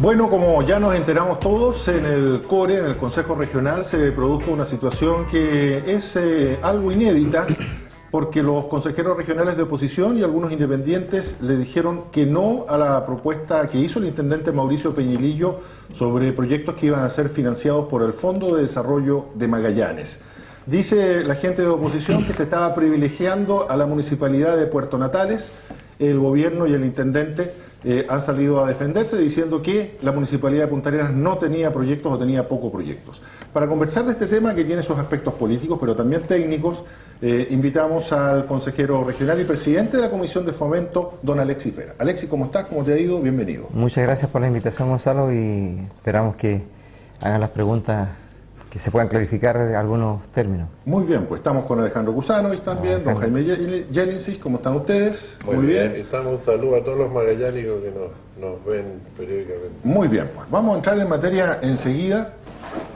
Bueno, como ya nos enteramos todos, en el CORE, en el Consejo Regional, se produjo una situación que es algo inédita, porque los consejeros regionales de oposición y algunos independientes le dijeron que no a la propuesta que hizo el intendente Mauricio Peñilillo sobre proyectos que iban a ser financiados por el Fondo de Desarrollo de Magallanes. Dice la gente de oposición que se estaba privilegiando a la municipalidad de Puerto Natales. El gobierno y el intendente han salido a defenderse diciendo que la municipalidad de Punta Arenas no tenía proyectos o tenía pocos proyectos. Para conversar de este tema, que tiene sus aspectos políticos pero también técnicos, invitamos al consejero regional y presidente de la Comisión de Fomento, don Alexis Vera. Alexis, ¿cómo estás? ¿Cómo te ha ido? Bienvenido. Muchas gracias por la invitación, Gonzalo, y esperamos que hagan las preguntas, que se puedan clarificar algunos términos. Muy bien, pues estamos con Alejandro Cusano y también don Jaime Genesis. ¿Cómo están ustedes? Muy bien. Estamos, un saludo a todos los magallánicos que nos ven periódicamente. Muy bien, pues vamos a entrar en materia enseguida.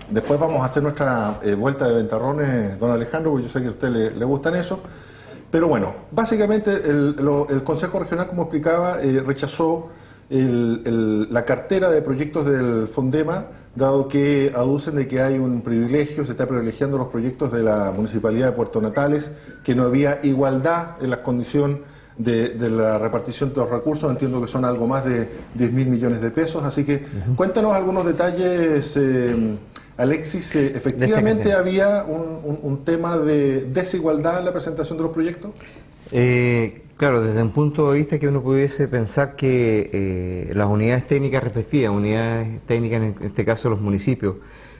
Después vamos a hacer nuestra vuelta de ventarrones, don Alejandro, porque yo sé que a usted le gustan eso. Pero bueno, básicamente el Consejo Regional, como explicaba, rechazó la cartera de proyectos del Fondema, dado que aducen de que hay un privilegio, se está privilegiando los proyectos de la Municipalidad de Puerto Natales, que no había igualdad en las condiciones de la repartición de los recursos. Entiendo que son algo más de 10.000 millones de pesos, así que cuéntanos algunos detalles, Alexis. ¿Efectivamente había un tema de desigualdad en la presentación de los proyectos? Claro, desde un punto de vista que uno pudiese pensar que las unidades técnicas respectivas, unidades técnicas en este caso los municipios,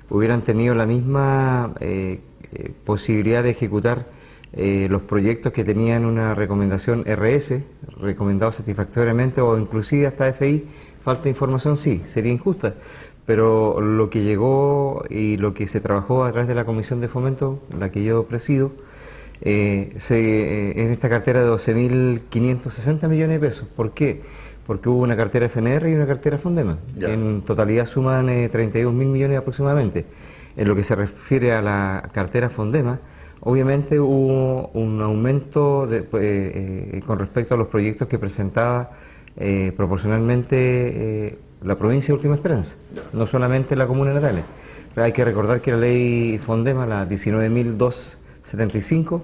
hubieran tenido la misma posibilidad de ejecutar los proyectos que tenían una recomendación RS, recomendado satisfactoriamente, o inclusive hasta FI, falta de información, sí, sería injusta. Pero lo que llegó y lo que se trabajó a través de la Comisión de Fomento, la que yo presido, en esta cartera de 12.560 millones de pesos. ¿Por qué? Porque hubo una cartera FNR y una cartera Fondema, que en totalidad suman 32.000 millones aproximadamente. En lo que se refiere a la cartera Fondema, obviamente hubo un aumento con respecto a los proyectos que presentaba proporcionalmente la provincia de Última Esperanza, no solamente la comuna de Natales. Pero hay que recordar que la ley Fondema, la 19.275,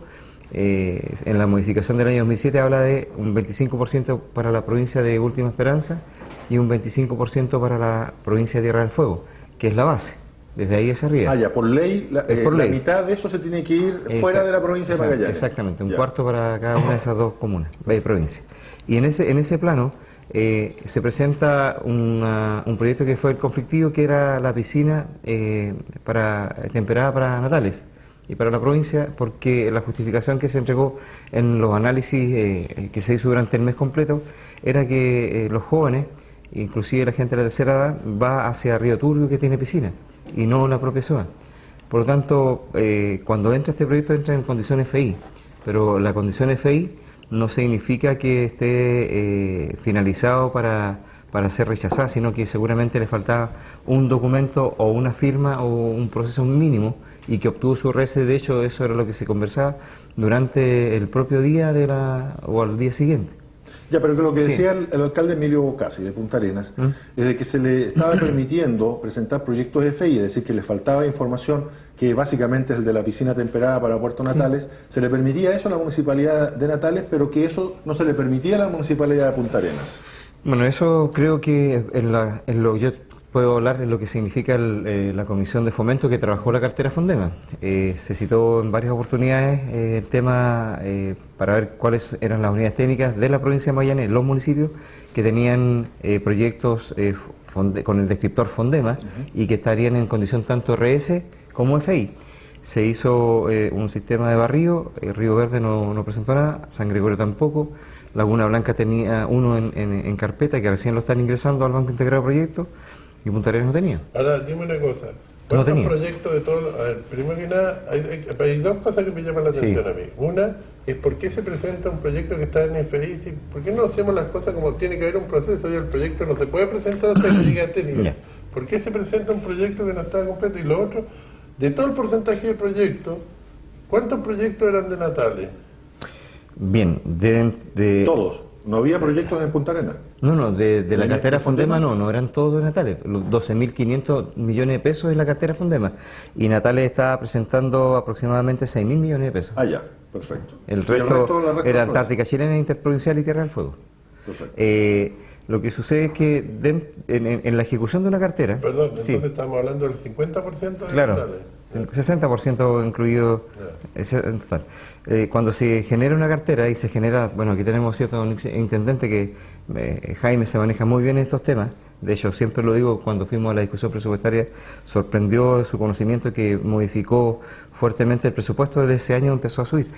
en la modificación del año 2007 habla de un 25% para la provincia de Última Esperanza y un 25% para la provincia de Tierra del Fuego, que es la base, desde ahí hacia arriba. Ah, ya, por ley, la mitad de eso se tiene que ir fuera de la provincia de Magallanes. Exactamente, un cuarto para cada una de esas dos comunas, provincias. Y en ese plano se presenta un proyecto que fue el conflictivo, que era la piscina temperada para Natales y para la provincia, porque la justificación que se entregó en los análisis que se hizo durante el mes completo era que los jóvenes, inclusive la gente de la tercera edad, va hacia Río Turbio, que tiene piscina, y no la propia zona. Por lo tanto, cuando entra este proyecto, entra en condición FI, pero la condición FI no significa que esté finalizado para ser rechazado, sino que seguramente le faltaba un documento o una firma o un proceso mínimo, y que obtuvo su RS. De hecho, eso era lo que se conversaba durante el propio día o al día siguiente. Ya, pero lo que decía el alcalde Emilio Bocasi de Punta Arenas es de que se le estaba permitiendo presentar proyectos FI, es decir, que le faltaba información, que básicamente es el de la piscina temperada para Puerto Natales. Se le permitía eso a la municipalidad de Natales, pero que eso no se le permitía a la municipalidad de Punta Arenas. Bueno, eso creo que yo puedo hablar de lo que significa la Comisión de Fomento que trabajó la cartera Fondema. Se citó en varias oportunidades el tema para ver cuáles eran las unidades técnicas de la provincia de Magallanes, los municipios que tenían proyectos con el descriptor Fondema y que estarían en condición tanto RS como FI. Se hizo un sistema de barrido, Río Verde no presentó nada, San Gregorio tampoco, Laguna Blanca tenía uno en carpeta que recién lo están ingresando al Banco Integrado de Proyectos, y Punta Arenas no tenía. Ahora, dime una cosa. ¿Cuántos proyectos de todos? A ver, primero que nada, hay dos cosas que me llaman la atención a mí. Una es por qué se presenta un proyecto que está en FI. ¿Por qué no hacemos las cosas como tiene que haber un proceso? Y el proyecto no se puede presentar hasta que llegue a este nivel. ¿Por qué se presenta un proyecto que no está completo? Y lo otro, de todo el porcentaje de proyectos, ¿cuántos proyectos eran de Natales? Bien, Todos. ¿No había proyectos en Punta Arenas? No, de la cartera Fondema no eran todos de Natales. Los 12.500 millones de pesos es la cartera Fondema. Y Natales está presentando aproximadamente 6.000 millones de pesos. Ah, ya, perfecto. El resto era Antártica Chilena, Interprovincial y Tierra del Fuego. Perfecto. Lo que sucede es que en la ejecución de una cartera... Perdón, entonces estamos hablando del 50% de claro, Natales. 60% incluido en total. Cuando se genera una cartera y se genera, bueno, aquí tenemos cierto intendente que Jaime se maneja muy bien en estos temas. De hecho, siempre lo digo, cuando fuimos a la discusión presupuestaria, sorprendió su conocimiento que modificó fuertemente el presupuesto desde ese año, empezó a subir.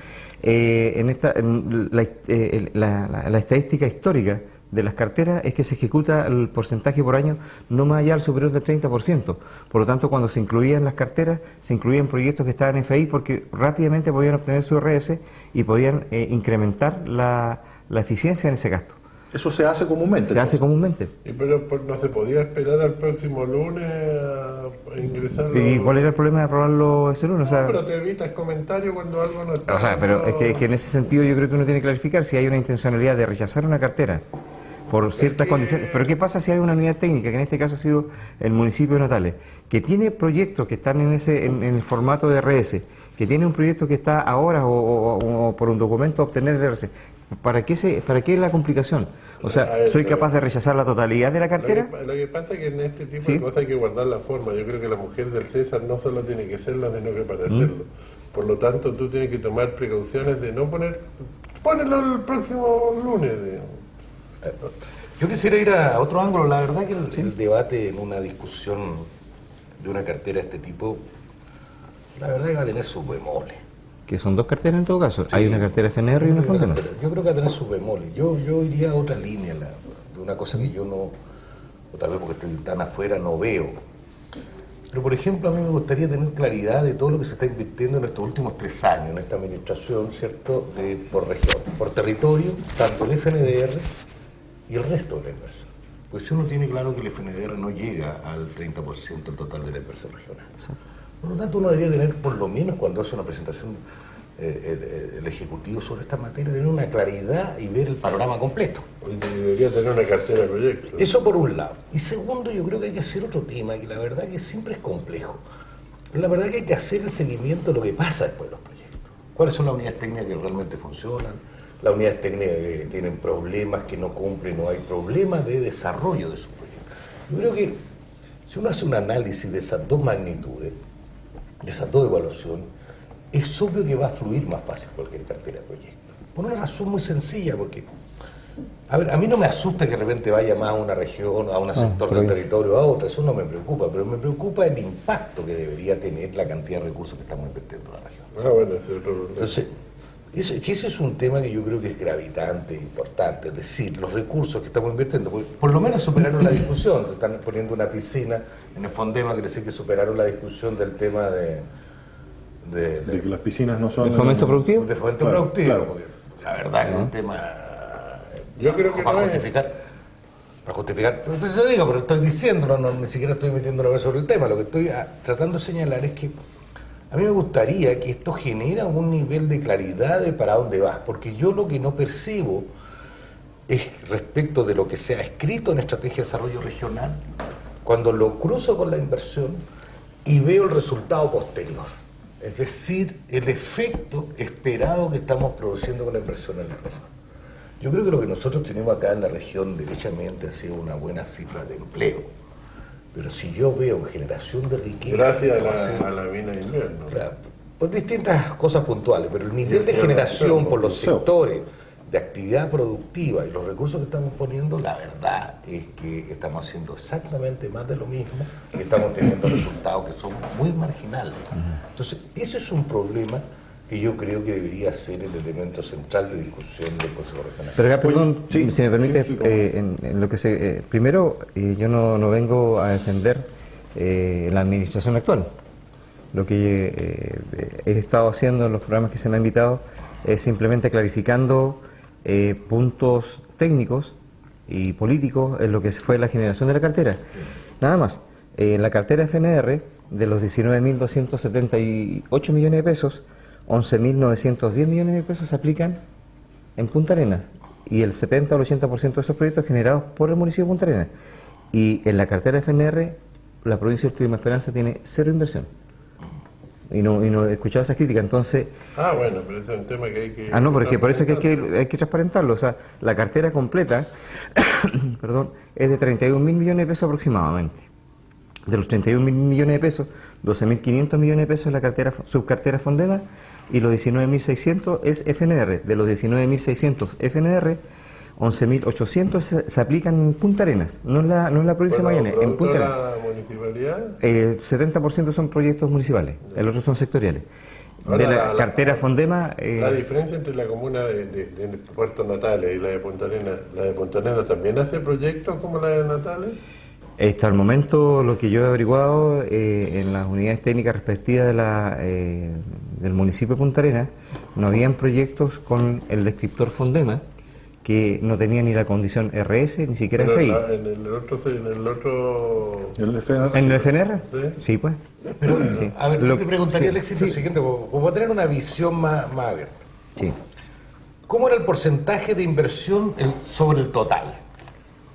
La estadística histórica de las carteras es que se ejecuta el porcentaje por año no más allá del superior del 30%. Por lo tanto, cuando se incluían las carteras, se incluían proyectos que estaban en FEI porque rápidamente podían obtener su RS y podían incrementar la eficiencia en ese gasto. Eso se hace comúnmente. Se hace comúnmente. Pero no se podía esperar al próximo lunes a ingresar. ¿Y cuál era el problema de aprobarlo ese lunes? No, pero te evitas comentarios cuando algo no está. O sea, pero es que en ese sentido yo creo que uno tiene que clarificar si hay una intencionalidad de rechazar una cartera por ciertas condiciones. Pero ¿qué pasa si hay una unidad técnica, que en este caso ha sido el municipio de Natales, que tiene proyectos que están en el formato de RS, que tiene un proyecto que está ahora o por un documento obtener el RS? ¿Para qué la complicación? O sea, ¿soy capaz de rechazar la totalidad de la cartera? Lo que pasa es que en este tipo de cosas hay que guardar la forma. Yo creo que la mujer del César no solo tiene que serlo, sino que parecerlo. Por lo tanto, tú tienes que tomar precauciones de no ponerlo el próximo lunes, digamos. Yo quisiera ir a otro ángulo. La verdad que el debate en una discusión de una cartera de este tipo, la verdad que va a tener sus bemoles. Que son dos carteras en todo caso. Sí. Hay una cartera FNR y una Fondema. Yo creo que va a tener sus bemoles. Yo iría a otra línea, de una cosa que yo no, o tal vez porque estoy tan afuera, no veo. Pero, por ejemplo, a mí me gustaría tener claridad de todo lo que se está invirtiendo en estos últimos 3 años, en esta administración, ¿cierto?, por región, por territorio, tanto el FNDR y el resto de la inversión. Pues si uno tiene claro que el FNDR no llega al 30% del total de la inversión regional. Por lo tanto, uno debería tener, por lo menos cuando hace una presentación el Ejecutivo sobre esta materia, tener una claridad y ver el panorama completo. Debería tener una cartera de proyectos. Eso por un lado. Y segundo, yo creo que hay que hacer otro tema, que la verdad que siempre es complejo. La verdad que hay que hacer el seguimiento de lo que pasa después de los proyectos. ¿Cuáles son las unidades técnicas que realmente funcionan? Las unidades técnicas que tienen problemas, que no cumplen, o hay problemas de desarrollo de esos proyectos. Yo creo que si uno hace un análisis de esas dos magnitudes, de esas dos evaluaciones, es obvio que va a fluir más fácil cualquier cartera de proyectos. Por una razón muy sencilla, porque, a ver, a mí no me asusta que de repente vaya más a una región, a un sector del territorio, a otro, eso no me preocupa, pero me preocupa el impacto que debería tener la cantidad de recursos que estamos invirtiendo en la región. Bueno, ese es otro problema. Entonces, ese es un tema que yo creo que es gravitante, importante, es decir, los recursos que estamos invirtiendo, por lo menos superaron la discusión, están poniendo una piscina en el Fondema, quiere decir que superaron la discusión del tema de que las piscinas no son... ¿De fomento productivo? De fomento productivo, claro. Porque, la verdad que es un tema... Yo creo que para justificar. Para justificar, entonces yo digo, pero estoy diciendo, ni siquiera estoy metiéndome sobre el tema, lo que estoy tratando de señalar es que a mí me gustaría que esto genera un nivel de claridad de para dónde vas, porque yo lo que no percibo es respecto de lo que se ha escrito en Estrategia de Desarrollo Regional, cuando lo cruzo con la inversión y veo el resultado posterior, es decir, el efecto esperado que estamos produciendo con la inversión en la región. Yo creo que lo que nosotros tenemos acá en la región derechamente ha sido una buena cifra de empleo. Pero si yo veo generación de riqueza... Gracias a la mina de invierno. Claro, por distintas cosas puntuales, pero el nivel de generación por los sectores de actividad productiva y los recursos que estamos poniendo, la verdad es que estamos haciendo exactamente más de lo mismo y estamos teniendo resultados que son muy marginales. Entonces, ese es un problema que yo creo que debería ser el elemento central de discusión del Consejo Regional. Pero acá, perdón, si me permite, en lo que se... primero, yo no vengo a defender la administración actual. Lo que he estado haciendo en los programas que se me han invitado es simplemente clarificando puntos técnicos y políticos en lo que fue la generación de la cartera. Nada más. En la cartera FNR, de los 19.278 millones de pesos, 11.910 millones de pesos se aplican en Punta Arenas. y el 70 o el 80% de esos proyectos generados por el municipio de Punta Arenas. Y en la cartera de FNR, la provincia de Última Esperanza tiene cero inversión. Y no he escuchado esas críticas, entonces... Bueno, pero ese es un tema que hay que... no, porque por eso es que hay que transparentarlo. O sea, la cartera completa perdón, es de 31.000 millones de pesos aproximadamente. De los 31.000 millones de pesos, 12.500 millones de pesos es la cartera, subcartera Fondema, y los 19.600 es FNR. De los 19.600 FNR, 11.800 se aplican en Punta Arenas, no en la provincia de Magallanes, en Punta Arenas. ¿La municipalidad? 70% son proyectos municipales, el otro son sectoriales. Ahora, de la cartera Fondema... la diferencia entre la comuna de Puerto Natales y la de Punta Arenas también hace proyectos como la de Natales. Hasta el momento, lo que yo he averiguado en las unidades técnicas respectivas del municipio de Punta Arenas, no habían proyectos con el descriptor Fondema, que no tenía ni la condición RS, ni siquiera FI. ¿En el otro? ¿En el FNR? Sí. Sí, pues. Pero, Sí. a ver, yo te preguntaría, sí, Alexis, lo siguiente, como tener una visión más abierta. Sí. ¿Cómo era el porcentaje de inversión sobre el total?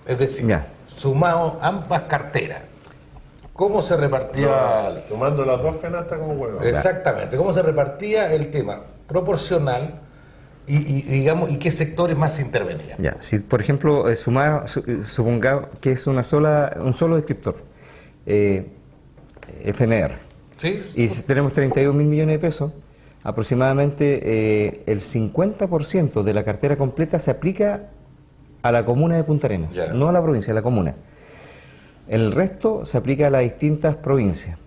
Es decir, Ya. sumado ambas carteras. ¿Cómo se repartía? Tomando las dos canastas como huevo. Exactamente. ¿Cómo se repartía el tema? Proporcional y qué sectores más intervenían. Ya, si por ejemplo suponga que es un solo descriptor, FNR, ¿Sí? y si tenemos 31.000 millones de pesos, aproximadamente el 50% de la cartera completa se aplica a la comuna de Punta Arenas, Ya. no a la provincia, a la comuna. El resto se aplica a las distintas provincias.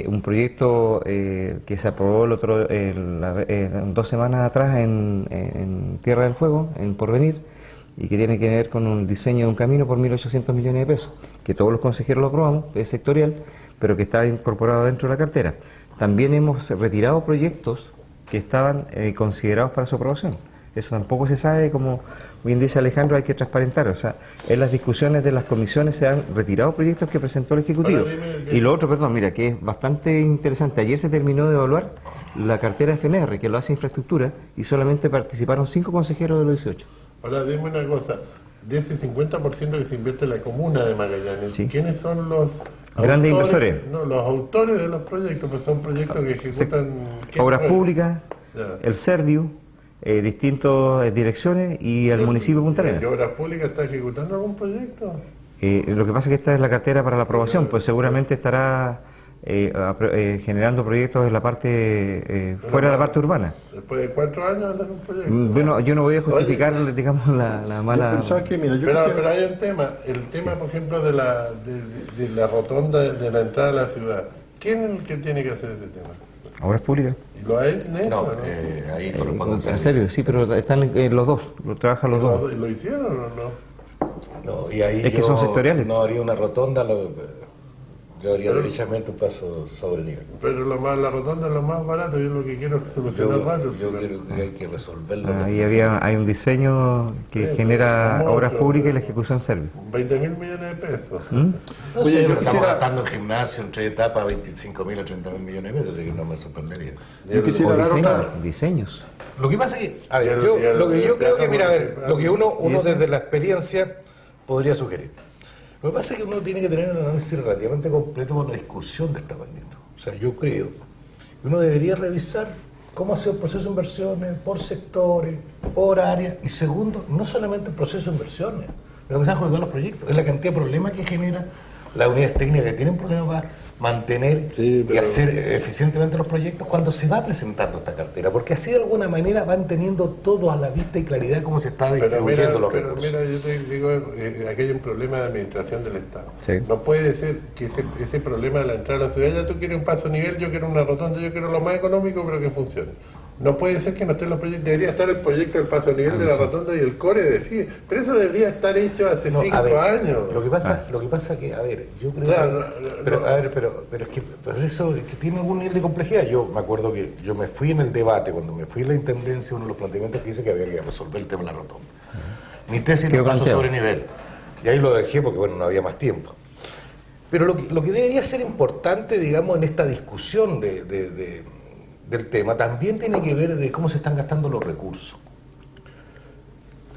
Un proyecto que se aprobó 2 semanas atrás en Tierra del Fuego, en Porvenir, y que tiene que ver con un diseño de un camino por 1.800 millones de pesos, que todos los consejeros lo aprobamos, es sectorial, pero que está incorporado dentro de la cartera. También hemos retirado proyectos que estaban considerados para su aprobación. Eso tampoco se sabe, como bien dice Alejandro, hay que transparentar. O sea, en las discusiones de las comisiones se han retirado proyectos que presentó el Ejecutivo. Y lo otro, perdón, mira, que es bastante interesante. Ayer se terminó de evaluar la cartera FNR, que lo hace infraestructura, y solamente participaron 5 consejeros de los 18. Ahora dime una cosa, de ese 50% que se invierte en la comuna de Magallanes, Sí. ¿quiénes son los Grandes inversores? No, los autores de los proyectos, pues son proyectos que ejecutan... Obras públicas, Ya. el Serviu, distintas direcciones y el municipio de Punta Arenas. ¿Qué Obras Públicas está ejecutando algún proyecto? Lo que pasa es que esta es la cartera para la aprobación, pues seguramente estará generando proyectos en la parte fuera de la parte urbana. Después de 4 años andar un proyecto. Bueno, yo no voy a justificar, digamos, la mala... Pero sabes que, mira, yo Pero quisiera- hay un tema, el tema, por ejemplo, de la rotonda de la entrada a la ciudad. ¿Quién es el que tiene que hacer ese tema? Obras públicas. ¿Y lo ha hecho? No, ahí corresponde En serio, sí, pero están los dos, lo trabajan los dos. ¿Lo hicieron o no? No, y ahí Es que son sectoriales. No haría una rotonda, yo haría derechamente un paso sobre nivel. Pero la rotonda es lo más barato, yo lo que quiero es solucionar rápido. Yo creo que hay que resolverlo. Ahí hay un diseño que genera mucho. obras públicas y la ejecución servicio. 20.000 millones de pesos. No Oye, sé, yo pero estamos quisiera- gastando en gimnasio en 3 etapas 25.000 a 30.000 millones de pesos, así que no me sorprendería. Yo quisiera dar otra... Diseños. Lo que pasa es que, a ver, Y el- lo que yo creo que, mira, a ver, teatro lo que uno ¿Y ese? desde la experiencia podría sugerir. Lo que pasa es que uno tiene que tener un análisis relativamente completo con la discusión de esta magnitud. O sea, yo creo que uno debería revisar cómo ha sido el proceso de inversiones por sectores, por áreas, y segundo, no solamente el proceso de inversiones, pero que se han jugado los proyectos, es la cantidad de problemas que genera las unidades técnicas que tienen problemas para mantener Sí, y pero- hacer eficientemente los proyectos cuando se va presentando esta cartera, porque así de alguna manera van teniendo todo a la vista y claridad cómo se está distribuyendo los recursos. mira, yo te digo, aquí hay un problema de administración del Estado. Sí. No puede ser que ese problema de la entrada a la ciudad, ya tú quieres un paso a nivel, yo quiero una rotonda, yo quiero lo más económico, pero que funcione. No puede ser que no estén los proyectos, debería estar el proyecto del paso a nivel de la rotonda y el core decide, pero eso debería estar hecho hace No, 5 a ver, años. Lo que pasa que, a ver, yo creo Claro, pero es que pero eso es que tiene algún nivel de complejidad. Yo me acuerdo que yo me fui en el debate, cuando me fui a la intendencia, uno de los planteamientos que dice que había que resolver el tema de la rotonda. Mi tesis ¿Qué no pasó planteó? sobre nivel. Y ahí lo dejé porque, bueno, no había más tiempo. Pero lo que debería ser importante, digamos, en esta discusión del tema, también tiene que ver de cómo se están gastando los recursos.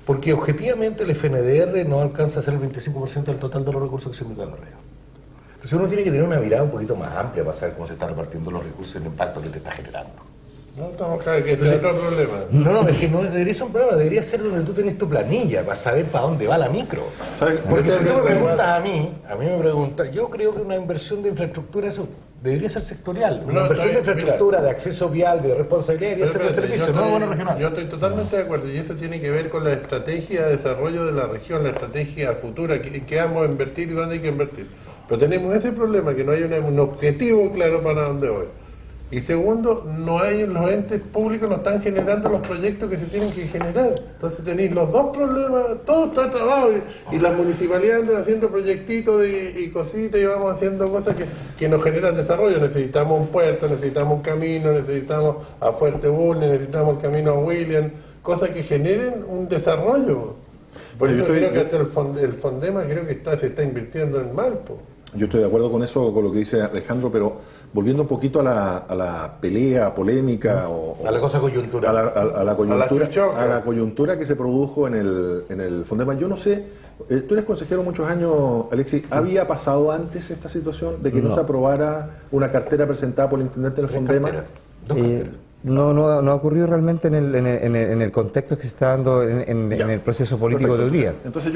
Porque objetivamente el FNDR no alcanza a ser el 25% del total de los recursos que se meten en la red. Entonces uno tiene que tener una mirada un poquito más amplia para saber cómo se están repartiendo los recursos y el impacto que te está generando. No, estamos claros que ese es otro problema. No, es que no debería ser un problema, debería ser donde tú tenés tu planilla para saber para dónde va la micro. Porque si tú me preguntas a mí me preguntas, yo creo que una inversión de infraestructura eso debería ser sectorial. Una inversión de infraestructura, de acceso vial, de responsabilidad debería ser de servicio, no bono regional. Yo estoy totalmente de acuerdo y eso tiene que ver con la estrategia de desarrollo de la región, la estrategia futura, qué vamos a invertir y dónde hay que invertir. Pero tenemos ese problema, que no hay un objetivo claro para dónde voy. Y segundo, los entes públicos no están generando los proyectos que se tienen que generar. Entonces tenéis los dos problemas, todo está trabado y las municipalidades andan haciendo proyectitos y cositas y vamos haciendo cosas que nos generan desarrollo. Necesitamos un puerto, necesitamos un camino, necesitamos a Fuerte Bulnes, necesitamos el camino a William, cosas que generen un desarrollo. Por eso creo que hasta el Fondema creo que se está invirtiendo en Malpo. Yo estoy de acuerdo con eso, con lo que dice Alejandro, pero volviendo un poquito a la pelea polémica a la cosa coyuntural, a la coyuntura que se produjo en el Fondema. Yo no sé, tú eres consejero muchos años, Alexis, sí. ¿Había pasado antes esta situación de que no se aprobara una cartera presentada por el intendente del Fondema? No ha ocurrido realmente en el contexto que se está dando en el proceso político de hoy día. Entonces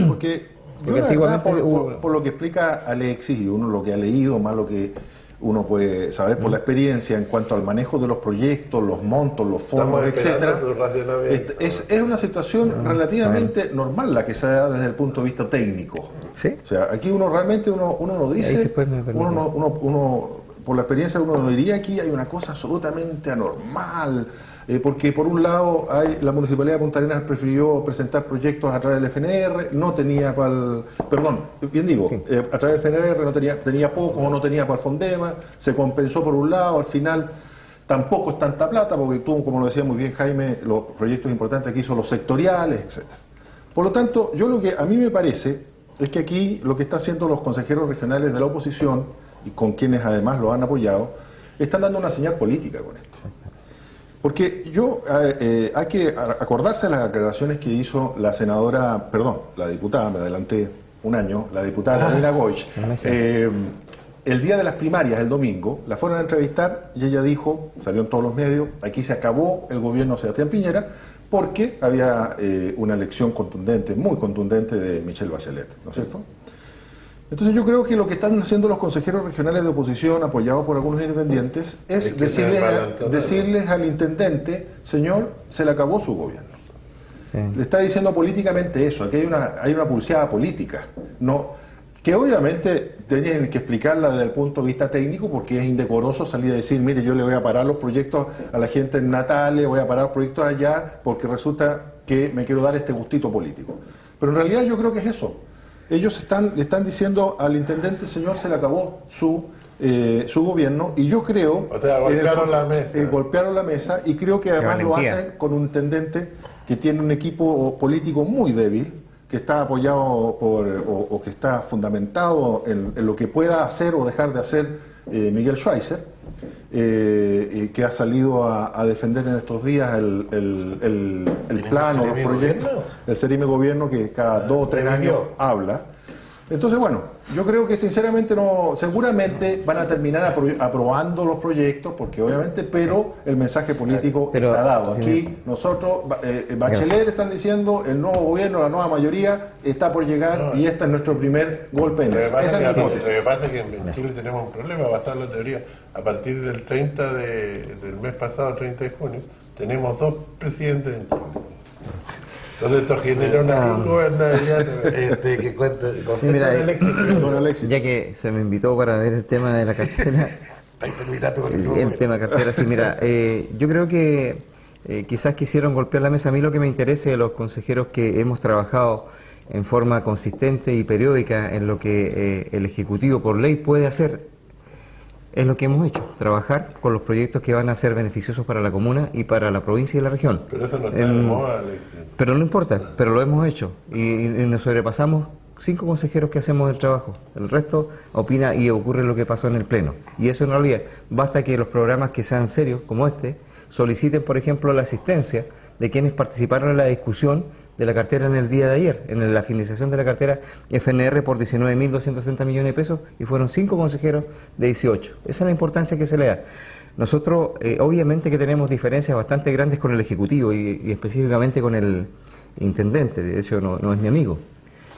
porque yo la verdad, por lo que explica Alexis y uno lo que ha leído, más lo que uno puede saber por la experiencia en cuanto al manejo de los proyectos, los montos, los fondos, etcétera, es una situación relativamente normal la que se da desde el punto de vista técnico. ¿Sí? O sea, aquí uno realmente uno lo dice, uno por la experiencia uno diría aquí hay una cosa absolutamente anormal. Porque por un lado la Municipalidad de Punta Arenas prefirió presentar proyectos a través del FNR, no tenía a través del FNR tenía pocos o no tenía para el Fondema, se compensó por un lado, al final tampoco es tanta plata, porque tú, como lo decía muy bien Jaime, los proyectos importantes aquí son los sectoriales, etc. Por lo tanto, yo lo que a mí me parece es que aquí lo que están haciendo los consejeros regionales de la oposición, y con quienes además lo han apoyado, están dando una señal política con esto. Porque hay que acordarse de las aclaraciones que hizo la diputada, me adelanté un año, la diputada Carolina Goich. El día de las primarias, el domingo, la fueron a entrevistar y ella dijo, salió en todos los medios, aquí se acabó el gobierno de Sebastián Piñera porque había una elección contundente, muy contundente de Michelle Bachelet, ¿no es cierto? Entonces yo creo que lo que están haciendo los consejeros regionales de oposición, apoyados por algunos independientes, es decirles al intendente, señor, se le acabó su gobierno. Sí. Le está diciendo políticamente eso, aquí hay una pulseada política, que obviamente tienen que explicarla desde el punto de vista técnico, porque es indecoroso salir a decir, mire, yo le voy a parar los proyectos a la gente en Natales, voy a parar proyectos allá, porque resulta que me quiero dar este gustito político. Pero en realidad yo creo que es eso. Ellos le están diciendo al intendente, señor, se le acabó su gobierno, y yo creo... O sea, golpearon la mesa, y creo que además lo hacen con un intendente que tiene un equipo político muy débil, que está apoyado o que está fundamentado en lo que pueda hacer o dejar de hacer Miguel Schweitzer, que ha salido a defender en estos días el plan o los proyectos, el Serime Gobierno, que cada 2 o 3 años habla. Entonces, bueno, yo creo que sinceramente seguramente van a terminar aprobando los proyectos, porque obviamente, pero el mensaje político está dado. Aquí nosotros, Bachelet están diciendo, el nuevo gobierno, la nueva mayoría está por llegar, y este es nuestro primer golpe en eso. Esa es la hipótesis. Lo que pasa es que en Chile tenemos un problema basado en la teoría. A partir del 30 del mes pasado, 30 de junio, tenemos 2 presidentes en Chile. Entonces esto genera una gobernabilidad que cuenta con Alexis. Ya que se me invitó para ver el tema de la cartera. El tema cartera, sí, mira, yo creo que quizás quisieron golpear la mesa. A mí lo que me interesa de los consejeros que hemos trabajado en forma consistente y periódica en lo que el Ejecutivo por ley puede hacer, es lo que hemos hecho, trabajar con los proyectos que van a ser beneficiosos para la comuna y para la provincia y la región. Pero eso no está de moda, Alexis. Pero no importa, pero lo hemos hecho y nos sobrepasamos 5 consejeros que hacemos el trabajo. El resto opina y ocurre lo que pasó en el Pleno. Y eso en realidad, basta que los programas que sean serios, como este, soliciten, por ejemplo, la asistencia de quienes participaron en la discusión de la cartera en el día de ayer, en la finalización de la cartera FNR por 19.260 millones de pesos, y fueron 5 consejeros de 18. Esa es la importancia que se le da. Nosotros, obviamente que tenemos diferencias bastante grandes con el Ejecutivo y específicamente con el intendente, de hecho no es mi amigo,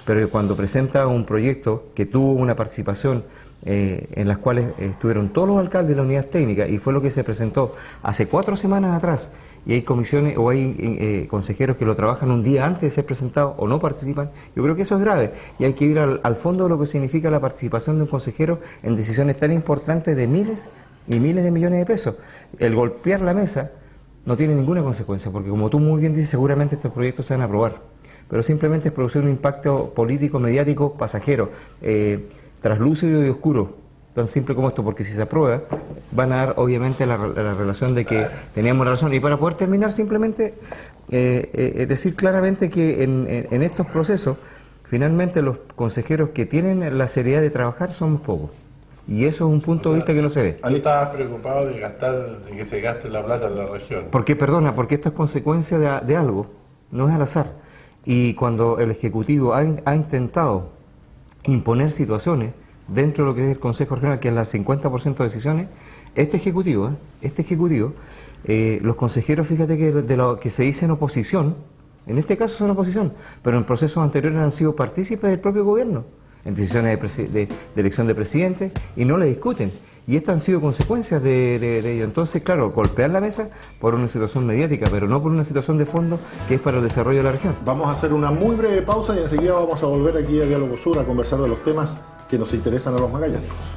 pero cuando presenta un proyecto que tuvo una participación en las cuales estuvieron todos los alcaldes de la unidad técnica, y fue lo que se presentó hace 4 semanas atrás, y hay comisiones o hay consejeros que lo trabajan un día antes de ser presentado o no participan, yo creo que eso es grave, y hay que ir al fondo de lo que significa la participación de un consejero en decisiones tan importantes de miles y miles de millones de pesos. El golpear la mesa no tiene ninguna consecuencia, porque como tú muy bien dices, seguramente estos proyectos se van a aprobar, pero simplemente es producir un impacto político, mediático, pasajero, traslúcido y oscuro, tan simple como esto, porque si se aprueba, van a dar obviamente la relación de que teníamos la razón. Y para poder terminar, simplemente decir claramente que en estos procesos, finalmente los consejeros que tienen la seriedad de trabajar somos pocos. Y eso es un punto de vista que no se ve. ¿Tú estabas preocupado de que se gaste la plata en la región? Porque esto es consecuencia de algo, no es al azar. Y cuando el Ejecutivo ha intentado imponer situaciones dentro de lo que es el Consejo Regional, que es el 50% de decisiones, este Ejecutivo, los consejeros, fíjate que de lo que se dice en oposición, en este caso son oposición, pero en procesos anteriores han sido partícipes del propio gobierno, en decisiones de elección de presidente, y no le discuten. Y estas han sido consecuencias de ello. Entonces, claro, golpear la mesa por una situación mediática, pero no por una situación de fondo que es para el desarrollo de la región. Vamos a hacer una muy breve pausa y enseguida vamos a volver aquí a Diálogo Sur a conversar de los temas que nos interesan a los magallánicos.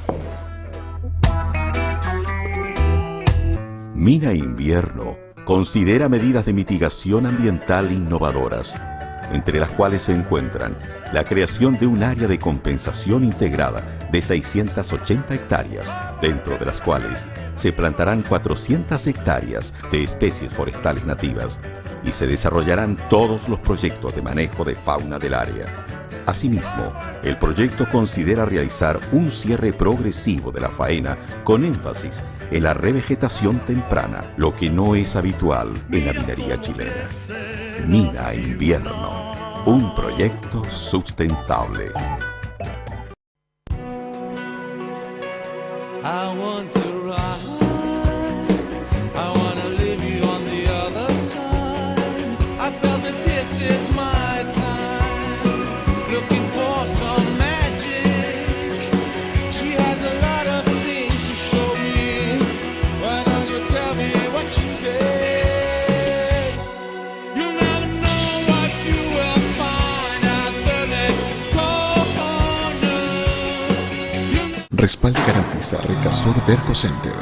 Mina Invierno considera medidas de mitigación ambiental innovadoras, entre las cuales se encuentran la creación de un área de compensación integrada de 680 hectáreas, dentro de las cuales se plantarán 400 hectáreas de especies forestales nativas y se desarrollarán todos los proyectos de manejo de fauna del área. Asimismo, el proyecto considera realizar un cierre progresivo de la faena con énfasis en la revegetación temprana, lo que no es habitual en la minería chilena. Mina Invierno, un proyecto sustentable. I want to ride, I want to leave you on the other side. I felt that this is my time, looking for some magic. She has a lot of things to show me. Why don't you tell me what she said? You'll never know what you will find at the next corner. Respaldo garantiza Recasur Derco Center.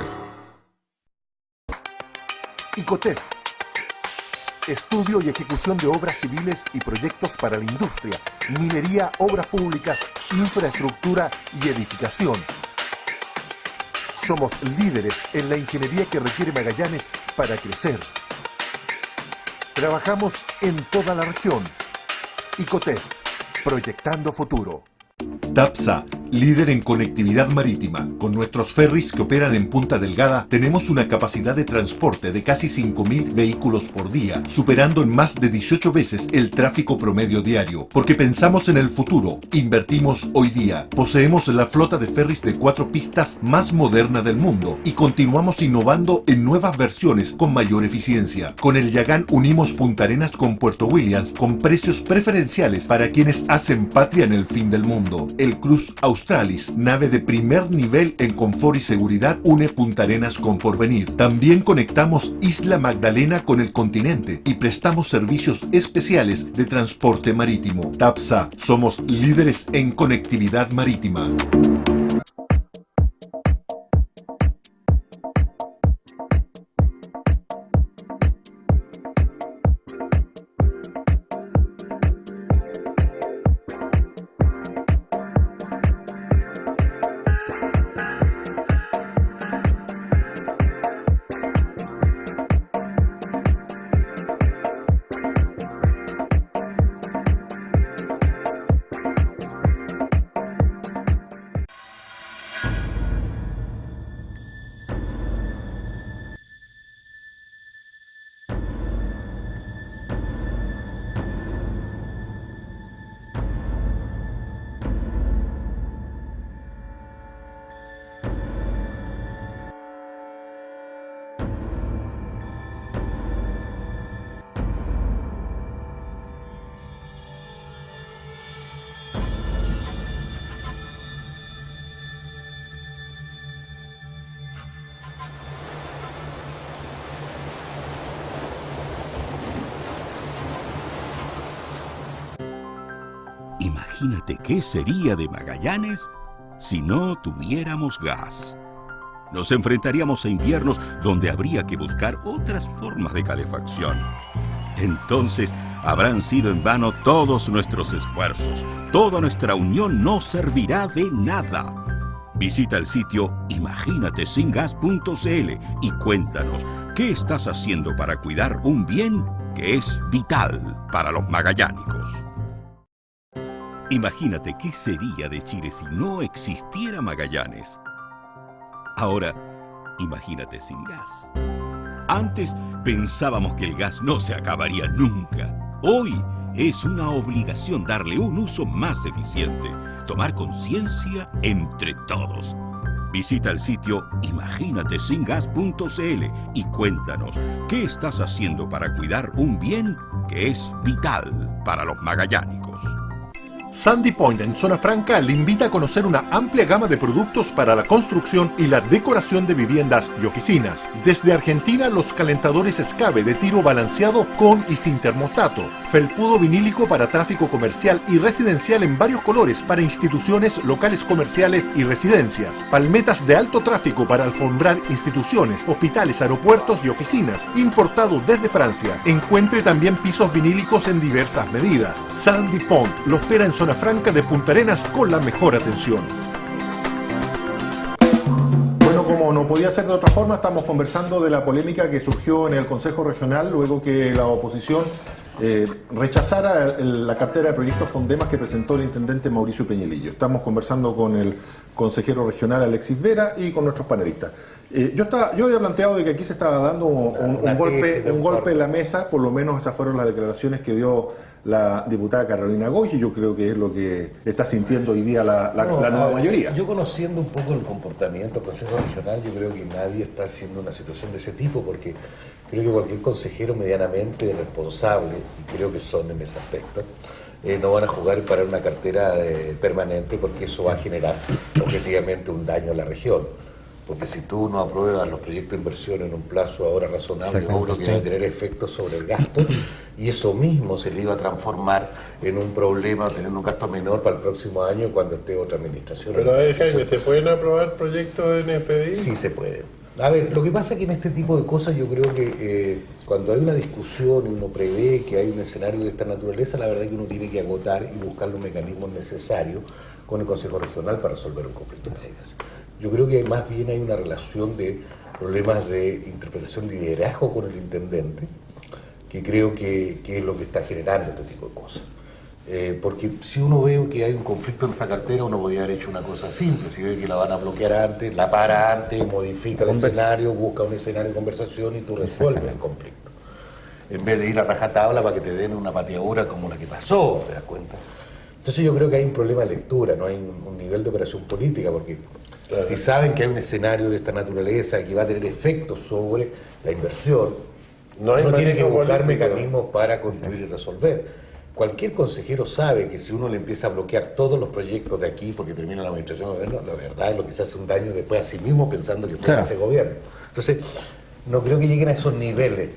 Icotef. Estudio y ejecución de obras civiles y proyectos para la industria, minería, obras públicas, infraestructura y edificación. Somos líderes en la ingeniería que requiere Magallanes para crecer. Trabajamos en toda la región. Icotef, proyectando futuro. TAPSA, líder en conectividad marítima. Con nuestros ferries que operan en Punta Delgada, tenemos una capacidad de transporte de casi 5.000 vehículos por día, superando en más de 18 veces el tráfico promedio diario. Porque pensamos en el futuro, invertimos hoy día. Poseemos la flota de ferries de 4 pistas más moderna del mundo y continuamos innovando en nuevas versiones con mayor eficiencia. Con el Yagán unimos Punta Arenas con Puerto Williams con precios preferenciales para quienes hacen patria en el fin del mundo. El Cruz Australis, nave de primer nivel en confort y seguridad, une Punta Arenas con Porvenir. También conectamos Isla Magdalena con el continente y prestamos servicios especiales de transporte marítimo. TAPSA, somos líderes en conectividad marítima. Imagínate qué sería de Magallanes si no tuviéramos gas. Nos enfrentaríamos a inviernos donde habría que buscar otras formas de calefacción. Entonces habrán sido en vano todos nuestros esfuerzos. Toda nuestra unión no servirá de nada. Visita el sitio imaginatesingas.cl y cuéntanos qué estás haciendo para cuidar un bien que es vital para los magallánicos. Imagínate qué sería de Chile si no existiera Magallanes. Ahora, imagínate sin gas. Antes pensábamos que el gas no se acabaría nunca. Hoy es una obligación darle un uso más eficiente, tomar conciencia entre todos. Visita el sitio imaginatesingas.cl y cuéntanos qué estás haciendo para cuidar un bien que es vital para los magallánicos. Sandy Point en Zona Franca le invita a conocer una amplia gama de productos para la construcción y la decoración de viviendas y oficinas. Desde Argentina, los calentadores Escabe de tiro balanceado con y sin termostato. Felpudo vinílico para tráfico comercial y residencial en varios colores para instituciones, locales comerciales y residencias. Palmetas de alto tráfico para alfombrar instituciones, hospitales, aeropuertos y oficinas. Importado desde Francia. Encuentre también pisos vinílicos en diversas medidas. Sandy Point lo espera en Zona Franca de Punta Arenas con la mejor atención. Bueno, como no podía ser de otra forma, estamos conversando de la polémica que surgió en el Consejo Regional luego que la oposición rechazara la cartera de proyectos Fondemas que presentó el intendente Mauricio Peñalillo. Estamos conversando con el consejero regional Alexis Vera y con nuestros panelistas. Yo había planteado de que aquí se estaba dando un golpe en la mesa, por lo menos esas fueron las declaraciones que dio la diputada Carolina Goy, y yo creo que es lo que está sintiendo hoy día la nueva mayoría. Yo conociendo un poco el comportamiento del Consejo Regional, yo creo que nadie está haciendo una situación de ese tipo, porque creo que cualquier consejero medianamente responsable, y creo que son en ese aspecto, no van a jugar para una cartera permanente, porque eso va a generar objetivamente un daño a la región. Porque si tú no apruebas los proyectos de inversión en un plazo ahora razonable, obvio que va a tener efectos sobre el gasto, y eso mismo se le iba a transformar en un problema, teniendo un gasto menor para el próximo año cuando esté otra administración. Pero a ver, Jaime, ¿se pueden aprobar proyectos de NFDI? Sí, se puede. A ver, lo que pasa es que en este tipo de cosas yo creo que cuando hay una discusión y uno prevé que hay un escenario de esta naturaleza, la verdad es que uno tiene que agotar y buscar los mecanismos necesarios con el Consejo Regional para resolver un conflicto. Yo creo que más bien hay una relación de problemas de interpretación y liderazgo con el intendente, que creo que es lo que está generando este tipo de cosas. Porque si uno ve que hay un conflicto en esta cartera, uno podría haber hecho una cosa simple. Si ve que la van a bloquear antes, la para antes, modifica el escenario, busca un escenario de conversación y tú resuelves el conflicto. En vez de ir a rajatabla para que te den una pateadura como la que pasó, ¿te das cuenta? Entonces yo creo que hay un problema de lectura, no hay un nivel de operación política, porque claro, si saben que hay un escenario de esta naturaleza que va a tener efectos sobre la inversión, no tiene que buscar mecanismos para construir y resolver. Cualquier consejero sabe que si uno le empieza a bloquear todos los proyectos de aquí porque termina la administración de gobierno, la verdad es lo que se hace un daño después a sí mismo pensando que usted hace gobierno. Entonces, no creo que lleguen a esos niveles.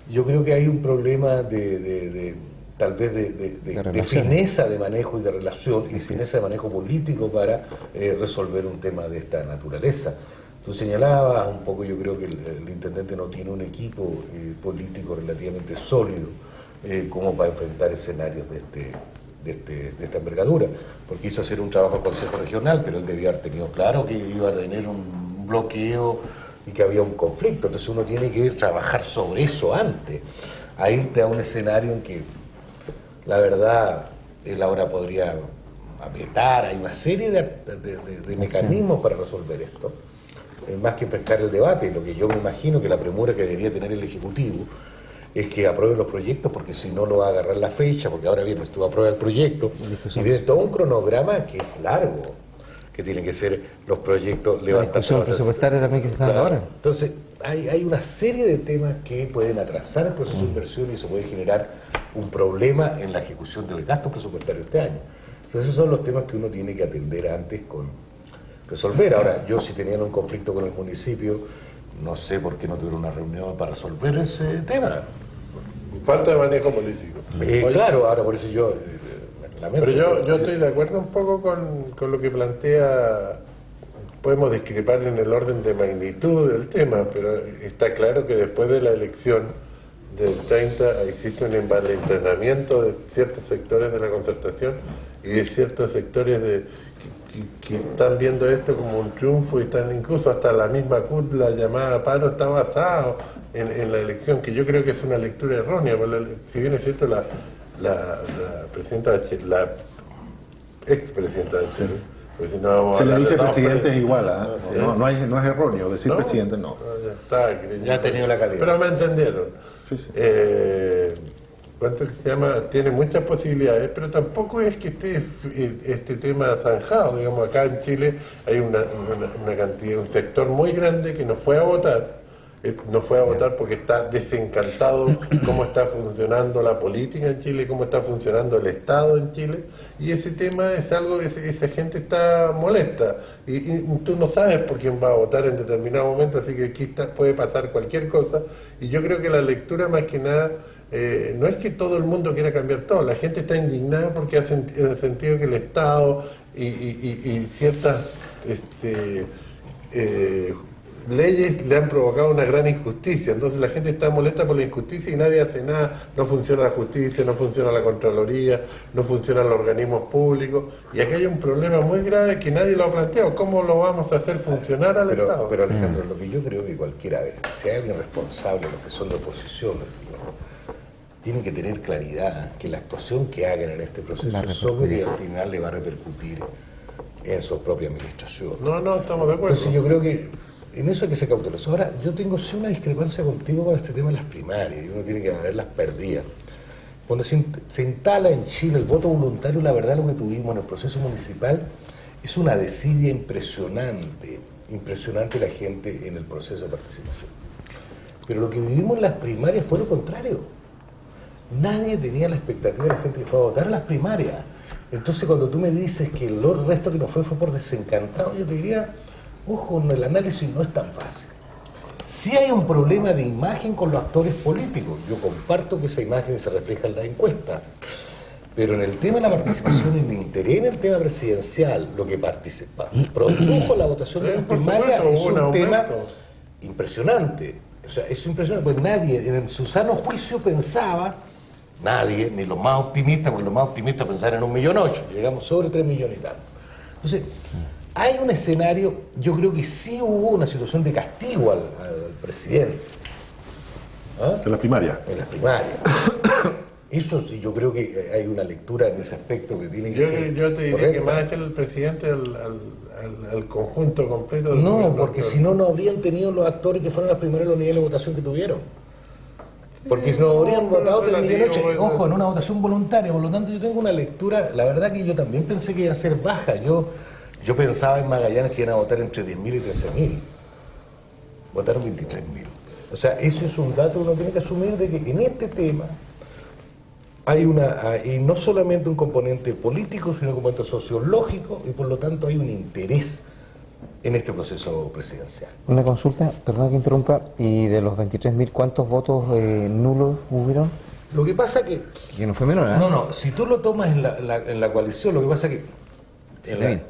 Yo creo que hay un problema tal vez de fineza de manejo y de relación y fineza de manejo político para resolver un tema de esta naturaleza. Tú señalabas un poco, yo creo que el intendente no tiene un equipo político relativamente sólido como para enfrentar escenarios de esta envergadura, porque hizo hacer un trabajo al Consejo Regional, pero él debía haber tenido claro que iba a tener un bloqueo y que había un conflicto. Entonces uno tiene que trabajar sobre eso antes, a irte a un escenario en que la verdad él ahora podría apretar. Hay una serie de mecanismos para resolver esto, más que enfrentar el debate. Lo que yo me imagino que la premura que debería tener el Ejecutivo es que aprueben los proyectos, porque si no lo va a agarrar la fecha, porque ahora viene, tú apruebas el proyecto y viene todo un cronograma que es largo, que tienen que ser los proyectos levantados. Los presupuestarios también que se están dando ahora. Entonces, hay una serie de temas que pueden atrasar el proceso de inversión y eso puede generar un problema en la ejecución del gasto presupuestario este año. Entonces, esos son los temas que uno tiene que atender antes con resolver. Ahora, yo si tenían un conflicto con el municipio, no sé por qué no tuvieron una reunión para resolver ese tema. Falta de manejo político. Claro, ahora por eso yo Pero yo estoy de acuerdo un poco con lo que plantea. Podemos discrepar en el orden de magnitud del tema, pero está claro que después de la elección del 30 existe un envalentonamiento de ciertos sectores de la concertación y de ciertos sectores que están viendo esto como un triunfo y están incluso hasta la misma CUT, la llamada paro, está basado en la elección, que yo creo que es una lectura errónea. Si bien es cierto, la presidenta, la expresidenta del Chile, pues si no se le dice presidente es igual, no es erróneo decir presidente, no. Ya ha tenido la calidad. Pero me entendieron. Sí, sí. ¿Cuánto se llama? Tiene muchas posibilidades, pero tampoco es que esté este tema zanjado. Digamos, acá en Chile hay una cantidad, un sector muy grande que no fue a votar. No fue a votar porque está desencantado cómo está funcionando la política en Chile, cómo está funcionando el Estado en Chile, y ese tema es algo, esa gente está molesta, y tú no sabes por quién va a votar en determinado momento, así que aquí puede pasar cualquier cosa, y yo creo que la lectura más que nada, no es que todo el mundo quiera cambiar todo, la gente está indignada porque en el sentido que el Estado y ciertas leyes le han provocado una gran injusticia, entonces la gente está molesta por la injusticia y nadie hace nada, no funciona la justicia, no funciona la Contraloría, no funcionan los organismos públicos, y aquí hay un problema muy grave que nadie lo ha planteado. ¿Cómo lo vamos a hacer funcionar al Estado? Pero Alejandro, lo que yo creo que cualquiera, si hay alguien responsable, los que son de oposición, tienen que tener claridad que la actuación que hagan en este proceso es sobre y al final le va a repercutir en su propia administración. No, estamos de acuerdo. Entonces yo creo que en eso hay que ser cauteloso. Ahora, yo tengo sí una discrepancia contigo con este tema de las primarias, y uno tiene que haberlas perdidas. Cuando se instala en Chile el voto voluntario, la verdad lo que tuvimos en el proceso municipal es una desidia impresionante la gente en el proceso de participación. Pero lo que vivimos en las primarias fue lo contrario. Nadie tenía la expectativa de la gente que fue a votar en las primarias. Entonces cuando tú me dices que el resto que no fue por desencantado, yo te diría, ojo, el análisis no es tan fácil. Sí hay un problema de imagen con los actores políticos. Yo comparto que esa imagen se refleja en la encuesta. Pero en el tema de la participación y mi interés en el tema presidencial, lo que produjo la votación de las primarias es un tema impresionante. O sea, es impresionante, pues nadie en su sano juicio pensaba, nadie, ni los más optimistas, porque los más optimistas pensaban en 1,8 millones, llegamos sobre 3 millones y tal. Entonces, hay un escenario, yo creo que sí hubo una situación de castigo al presidente. ¿Ah? En las primarias. En las primarias. Eso sí, yo creo que hay una lectura en ese aspecto que tiene que ser. Yo te diría correcta. Que más que el presidente, al conjunto completo. No, porque si no, no habrían tenido los actores que fueron las primeras los niveles de votación que tuvieron. Porque si no habrían votado 3 millones, ojo, en una votación voluntaria. Por lo tanto, yo tengo una lectura, la verdad que yo también pensé que iba a ser baja. Yo pensaba en Magallanes que iban a votar entre 10.000 y 13.000. Votaron 23.000. O sea, eso es un dato que uno tiene que asumir de que en este tema hay no solamente un componente político, sino un componente sociológico, y por lo tanto hay un interés en este proceso presidencial. Una consulta, perdón que interrumpa, y de los 23.000, ¿cuántos votos nulos hubieron? Lo que pasa que no fue menor, ¿eh? No, si tú lo tomas en la coalición, lo que pasa que lo que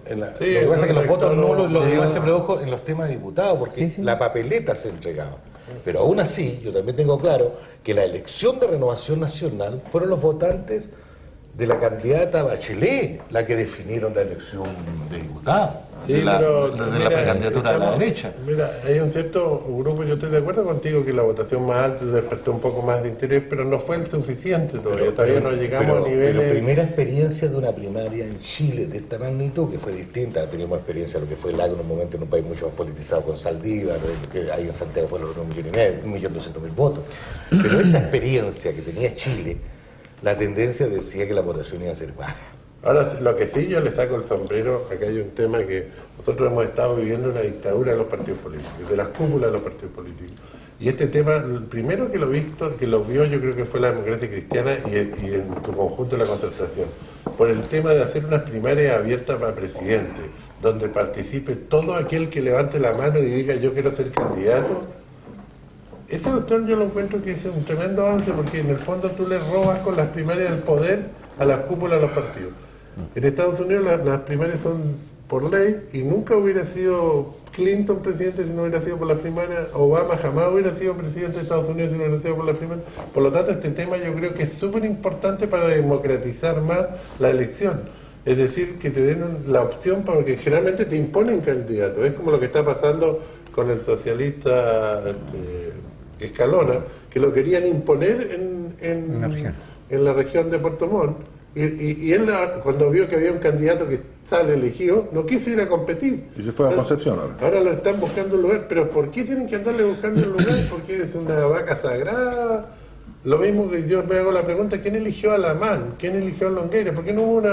pasa es que los votos nulos lo que se produjo en los temas de diputados, porque la papeleta se entregaba. Pero aún así, yo también tengo claro que la elección de Renovación Nacional fueron los votantes de la candidata Bachelet la que definieron la elección de diputados, de la precandidatura de la derecha. Mira, hay un cierto grupo, yo estoy de acuerdo contigo que la votación más alta despertó un poco más de interés, pero no fue el suficiente todavía, todavía no llegamos a niveles... Pero primera experiencia de una primaria en Chile de esta magnitud, que fue distinta, teníamos experiencia de lo que fue el AG en un momento en un país mucho más politizado con Saldívar, que ahí en Santiago fueron 1.200.000 votos. Pero esta experiencia que tenía Chile, la tendencia decía que la votación iba a ser baja. Ahora, lo que sí yo le saco el sombrero, acá hay un tema que nosotros hemos estado viviendo una dictadura de los partidos políticos, de las cúpulas de los partidos políticos. Y este tema, el primero que lo vio yo creo que fue la democracia cristiana y en su conjunto la concertación, por el tema de hacer unas primarias abiertas para presidente, donde participe todo aquel que levante la mano y diga yo quiero ser candidato. Ese doctor yo lo encuentro que es un tremendo avance porque en el fondo tú le robas con las primarias el poder a las cúpulas de los partidos. En Estados Unidos las primarias son por ley y nunca hubiera sido Clinton presidente si no hubiera sido por las primarias. Obama jamás hubiera sido presidente de Estados Unidos si no hubiera sido por las primarias. Por lo tanto, este tema yo creo que es súper importante para democratizar más la elección. Es decir, que te den la opción, porque generalmente te imponen candidatos. Es como lo que está pasando con el socialista Escalona, que lo querían imponer en la región de Puerto Montt. Y él, cuando vio que había un candidato que sale elegido, no quiso ir a competir. Y se fue a Concepción ahora. Ahora lo están buscando un lugar. ¿Pero por qué tienen que andarle buscando un lugar? Porque es una vaca sagrada. Lo mismo que yo me hago la pregunta, ¿quién eligió a Lamán? ¿Quién eligió a Longueira? ¿Por qué no hubo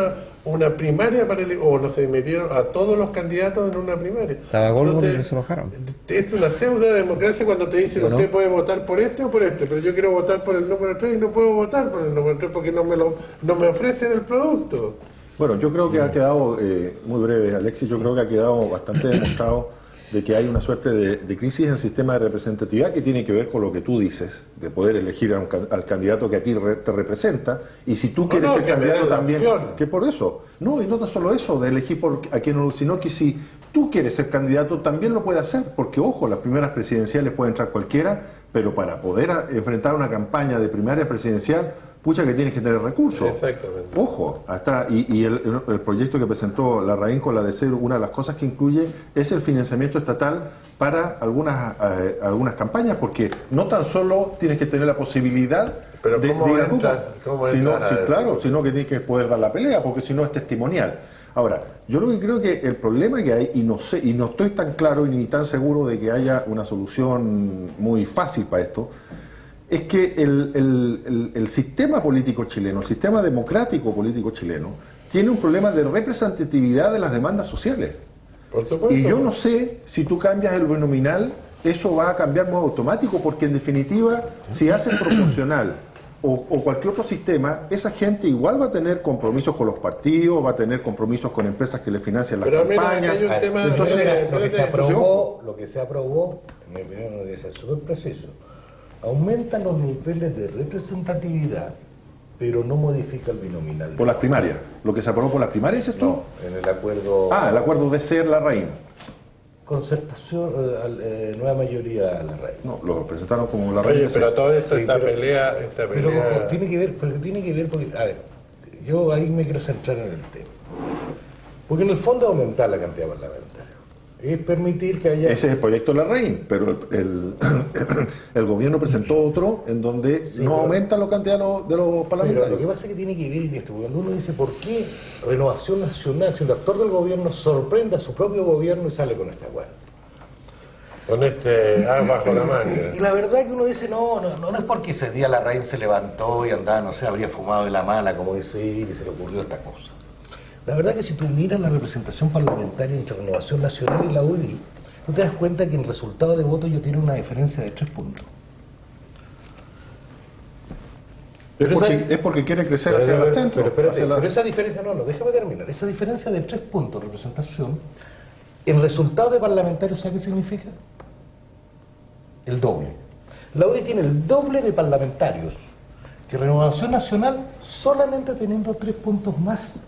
una primaria para elegir? O no se metieron a todos los candidatos en una primaria. Estaba Goldberg y se enojaron. Es una pseudo democracia cuando te dicen, usted puede votar por este o por este, pero yo quiero votar por el número 3 y no puedo votar por el número 3 porque no me ofrecen el producto. Bueno, yo creo que ha quedado, muy breve Alexis, yo creo que ha quedado bastante demostrado de que hay una suerte de crisis en el sistema de representatividad que tiene que ver con lo que tú dices, de poder elegir al candidato que a ti te representa, y si tú quieres ser candidato también, que por eso, no, y no tan solo eso, de elegir a quien no, sino que si tú quieres ser candidato también lo puedes hacer, porque ojo, las primeras presidenciales puede entrar cualquiera, pero para poder enfrentar una campaña de primaria presidencial, pucha que tienes que tener recursos. Exactamente. Ojo, hasta y el proyecto que presentó Larraín con la DC, una de las cosas que incluye es el financiamiento estatal para algunas campañas, porque no tan solo tienes que tener la posibilidad pero de ir al grupo, claro, sino que tienes que poder dar la pelea, porque si no es testimonial. Ahora, yo lo que creo que el problema que hay, y no estoy tan claro ni tan seguro de que haya una solución muy fácil para esto, es que el sistema político chileno, el sistema democrático político chileno, tiene un problema de representatividad de las demandas sociales. Por supuesto. Y yo no sé si tú cambias el binominal, eso va a cambiar modo automático, porque en definitiva, si hacen proporcional o cualquier otro sistema, esa gente igual va a tener compromisos con los partidos, va a tener compromisos con empresas que le financian las campañas. Lo que se aprobó, en mi opinión, debe ser súper preciso. Aumentan los niveles de representatividad, pero no modifica el binominal. Por las primarias. Lo que se aprobó por las primarias, ¿es tú? No, en el acuerdo... el acuerdo de ser Larraín. Concertación, nueva mayoría Larraín. No, lo presentaron como Larraín. Oye, pero todo esto, esta pelea... Pero tiene que ver porque, a ver, yo ahí me quiero centrar en el tema. Porque en el fondo aumentar la cantidad parlamentaria. Es permitir que haya... Ese es el proyecto Larraín, pero el gobierno presentó otro en donde no aumenta la cantidad de los parlamentarios. Pero lo que pasa es que tiene que ver en esto, porque cuando uno dice ¿por qué Renovación Nacional, si un actor del gobierno sorprende a su propio gobierno y sale con esta hueá? Con bajo la manga. Y la verdad que uno dice, no es porque ese día Larraín se levantó y andaba, no sé, habría fumado de la mala, como dice él, y se le ocurrió esta cosa. La verdad que si tú miras la representación parlamentaria entre Renovación Nacional y la UDI, tú te das cuenta que en el resultado de voto ellos tienen una diferencia de 3 puntos. Es porque quiere crecer hacia el centro. Pero esa diferencia, déjame terminar. Esa diferencia de 3 puntos de representación, el resultado de parlamentarios, ¿sabe qué significa? El doble. La UDI tiene el doble de parlamentarios que Renovación Nacional, solamente teniendo 3 puntos más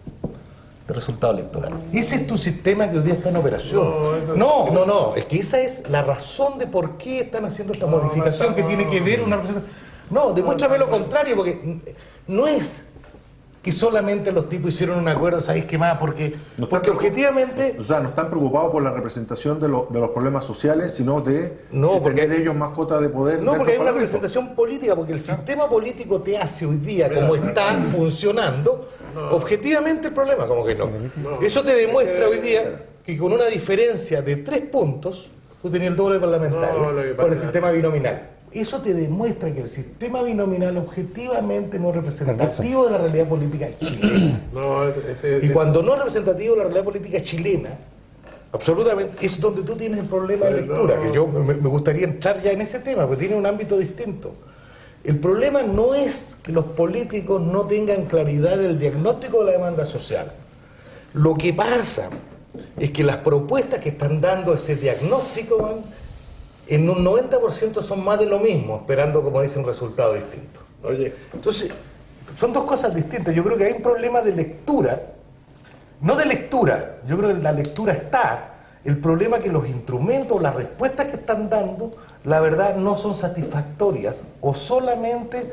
de resultado electoral. Ese es tu sistema que hoy día está en operación. No, es que esa es la razón de por qué están haciendo esta modificación que tiene que ver una representación. No, demuéstrame lo contrario, porque no es que solamente los tipos hicieron un acuerdo, ¿sabéis qué más? Porque objetivamente... O sea, no están preocupados por la representación de los problemas sociales, sino de tener ellos más cuotas de poder. No, porque hay una representación política, porque el sistema político te hace hoy día, como está funcionando, objetivamente el problema, como que no. Eso te demuestra hoy día que con una diferencia de 3 puntos, tú tenías el doble parlamentario por el sistema binominal. Eso te demuestra que el sistema binominal objetivamente no es representativo de la realidad política chilena. Y cuando no es representativo de la realidad política chilena, absolutamente, es donde tú tienes el problema de lectura, que yo me gustaría entrar ya en ese tema, porque tiene un ámbito distinto. El problema no es que los políticos no tengan claridad del diagnóstico de la demanda social. Lo que pasa es que las propuestas que están dando ese diagnóstico, en un 90% son más de lo mismo, esperando, como dice, un resultado distinto. Entonces, son dos cosas distintas. Yo creo que hay un problema de lectura no de lectura, yo creo que la lectura está. El problema es que los instrumentos, las respuestas que están dando, la verdad no son satisfactorias o solamente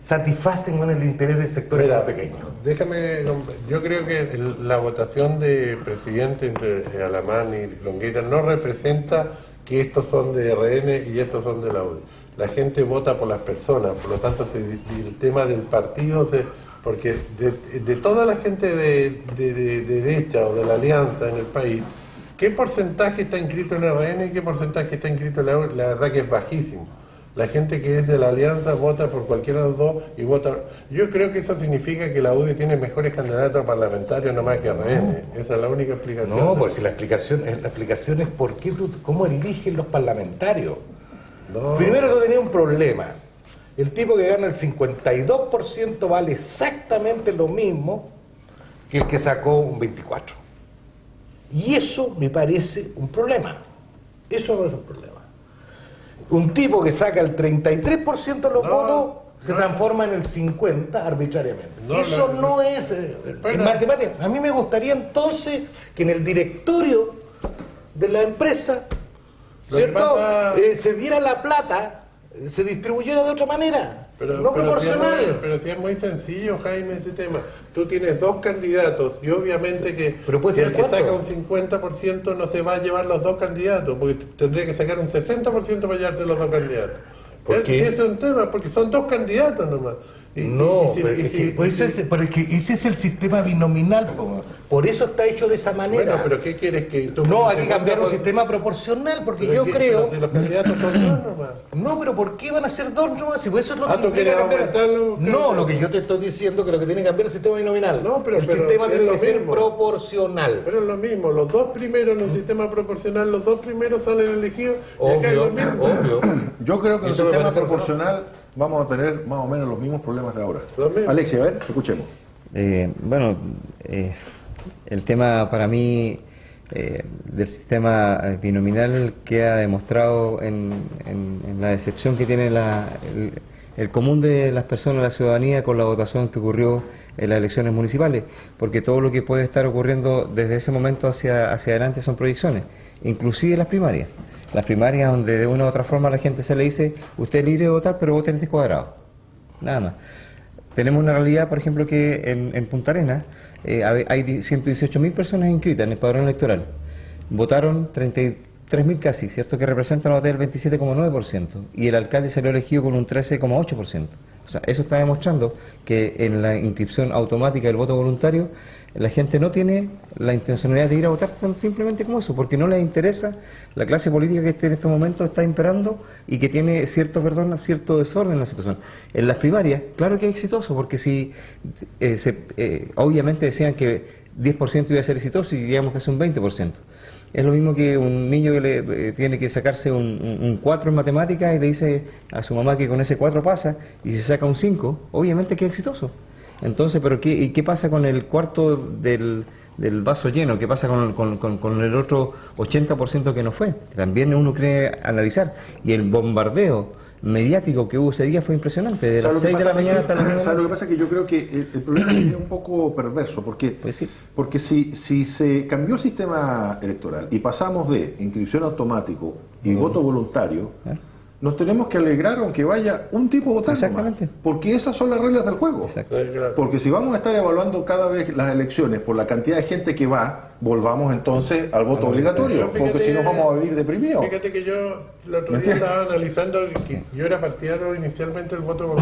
satisfacen el interés del sector más pequeño. Déjame, yo creo que la votación de presidente entre Alamán y Longueira no representa que estos son de RN y estos son de la UDI. La gente vota por las personas, por lo tanto el tema del partido, porque de toda la gente de derecha o de la alianza en el país, ¿qué porcentaje está inscrito en RN y qué porcentaje está inscrito en la UDI? La verdad que es bajísimo. La gente que es de la alianza vota por cualquiera de los dos y vota. Yo creo que eso significa que la UDI tiene mejores candidatos parlamentarios no más que RN. Esa es la única explicación. No, pues si la explicación es por qué cómo eligen los parlamentarios. No. Primero tú tenías un problema. El tipo que gana el 52% vale exactamente lo mismo que el que sacó un 24%. Y eso me parece un problema. Eso no es un problema. Un tipo que saca el 33% de los votos se transforma en el 50% arbitrariamente. Eso no es en matemáticas. A mí me gustaría entonces que en el directorio de la empresa, ¿cierto? Se diera la plata, se distribuyera de otra manera. No proporcional. Pero si es muy sencillo, Jaime, este tema. Tú tienes dos candidatos y obviamente que el que saca un 50% no se va a llevar los dos candidatos, porque tendría que sacar un 60% para llevarse los dos candidatos. Ese es un tema, porque son dos candidatos nomás. Pero ese es el sistema binominal, por eso está hecho de esa manera. Bueno, pero ¿qué quieres que tú? No, hay que cambiar un sistema proporcional, porque yo creo... Si los candidatos son dos nomás. No, pero ¿por qué van a ser dos nomás? Si eso es lo que ¿tú quieres aumentarlo? No, lo que yo te estoy diciendo que lo que tiene que cambiar es el sistema binominal. No, pero el sistema tiene que ser proporcional. Pero es lo mismo, los dos primeros en un sistema proporcional, los dos primeros salen elegidos. Obvio. Yo creo que en el sistema proporcional vamos a tener más o menos los mismos problemas de ahora. Alexia, a ver, escuchemos. El tema para mí del sistema binominal queda demostrado en la decepción que tiene el común de las personas, la ciudadanía, con la votación que ocurrió en las elecciones municipales, porque todo lo que puede estar ocurriendo desde ese momento hacia adelante son proyecciones, inclusive las primarias. Las primarias donde de una u otra forma a la gente se le dice, usted es libre de votar, pero vote en este cuadrado. Nada más. Tenemos una realidad, por ejemplo, que en Punta Arenas hay 118.000 personas inscritas en el padrón electoral. Votaron 33.000 casi, ¿cierto? Que representan a votar el 27,9%. Y el alcalde salió elegido con un 13,8%. O sea, eso está demostrando que en la inscripción automática del voto voluntario la gente no tiene la intencionalidad de ir a votar tan simplemente como eso, porque no les interesa la clase política que en este momento está imperando y que tiene cierto desorden en la situación. En las primarias, claro que es exitoso, porque si obviamente decían que 10% iba a ser exitoso y digamos que es un 20%. Es lo mismo que un niño que tiene que sacarse un 4 en matemáticas y le dice a su mamá que con ese 4 pasa y se saca un 5, obviamente que es exitoso. Entonces, ¿pero qué pasa con el cuarto del vaso lleno? ¿Qué pasa con el otro 80% que no fue? También uno cree analizar. Y el bombardeo mediático que hubo ese día fue impresionante, de las 6 de la mañana hasta las 9 de la noche. Lo que pasa es que yo creo que el problema es un poco perverso, porque, pues sí. Porque si se cambió el sistema electoral y pasamos de inscripción automático y voto voluntario, nos tenemos que alegrar aunque vaya un tipo a votar. Exactamente. Nomás, porque esas son las reglas del juego. Exacto. Porque si vamos a estar evaluando cada vez las elecciones por la cantidad de gente que va, volvamos entonces al voto obligatorio, porque si no vamos a vivir deprimidos. Fíjate que yo el otro día estaba analizando que yo era partidario inicialmente del voto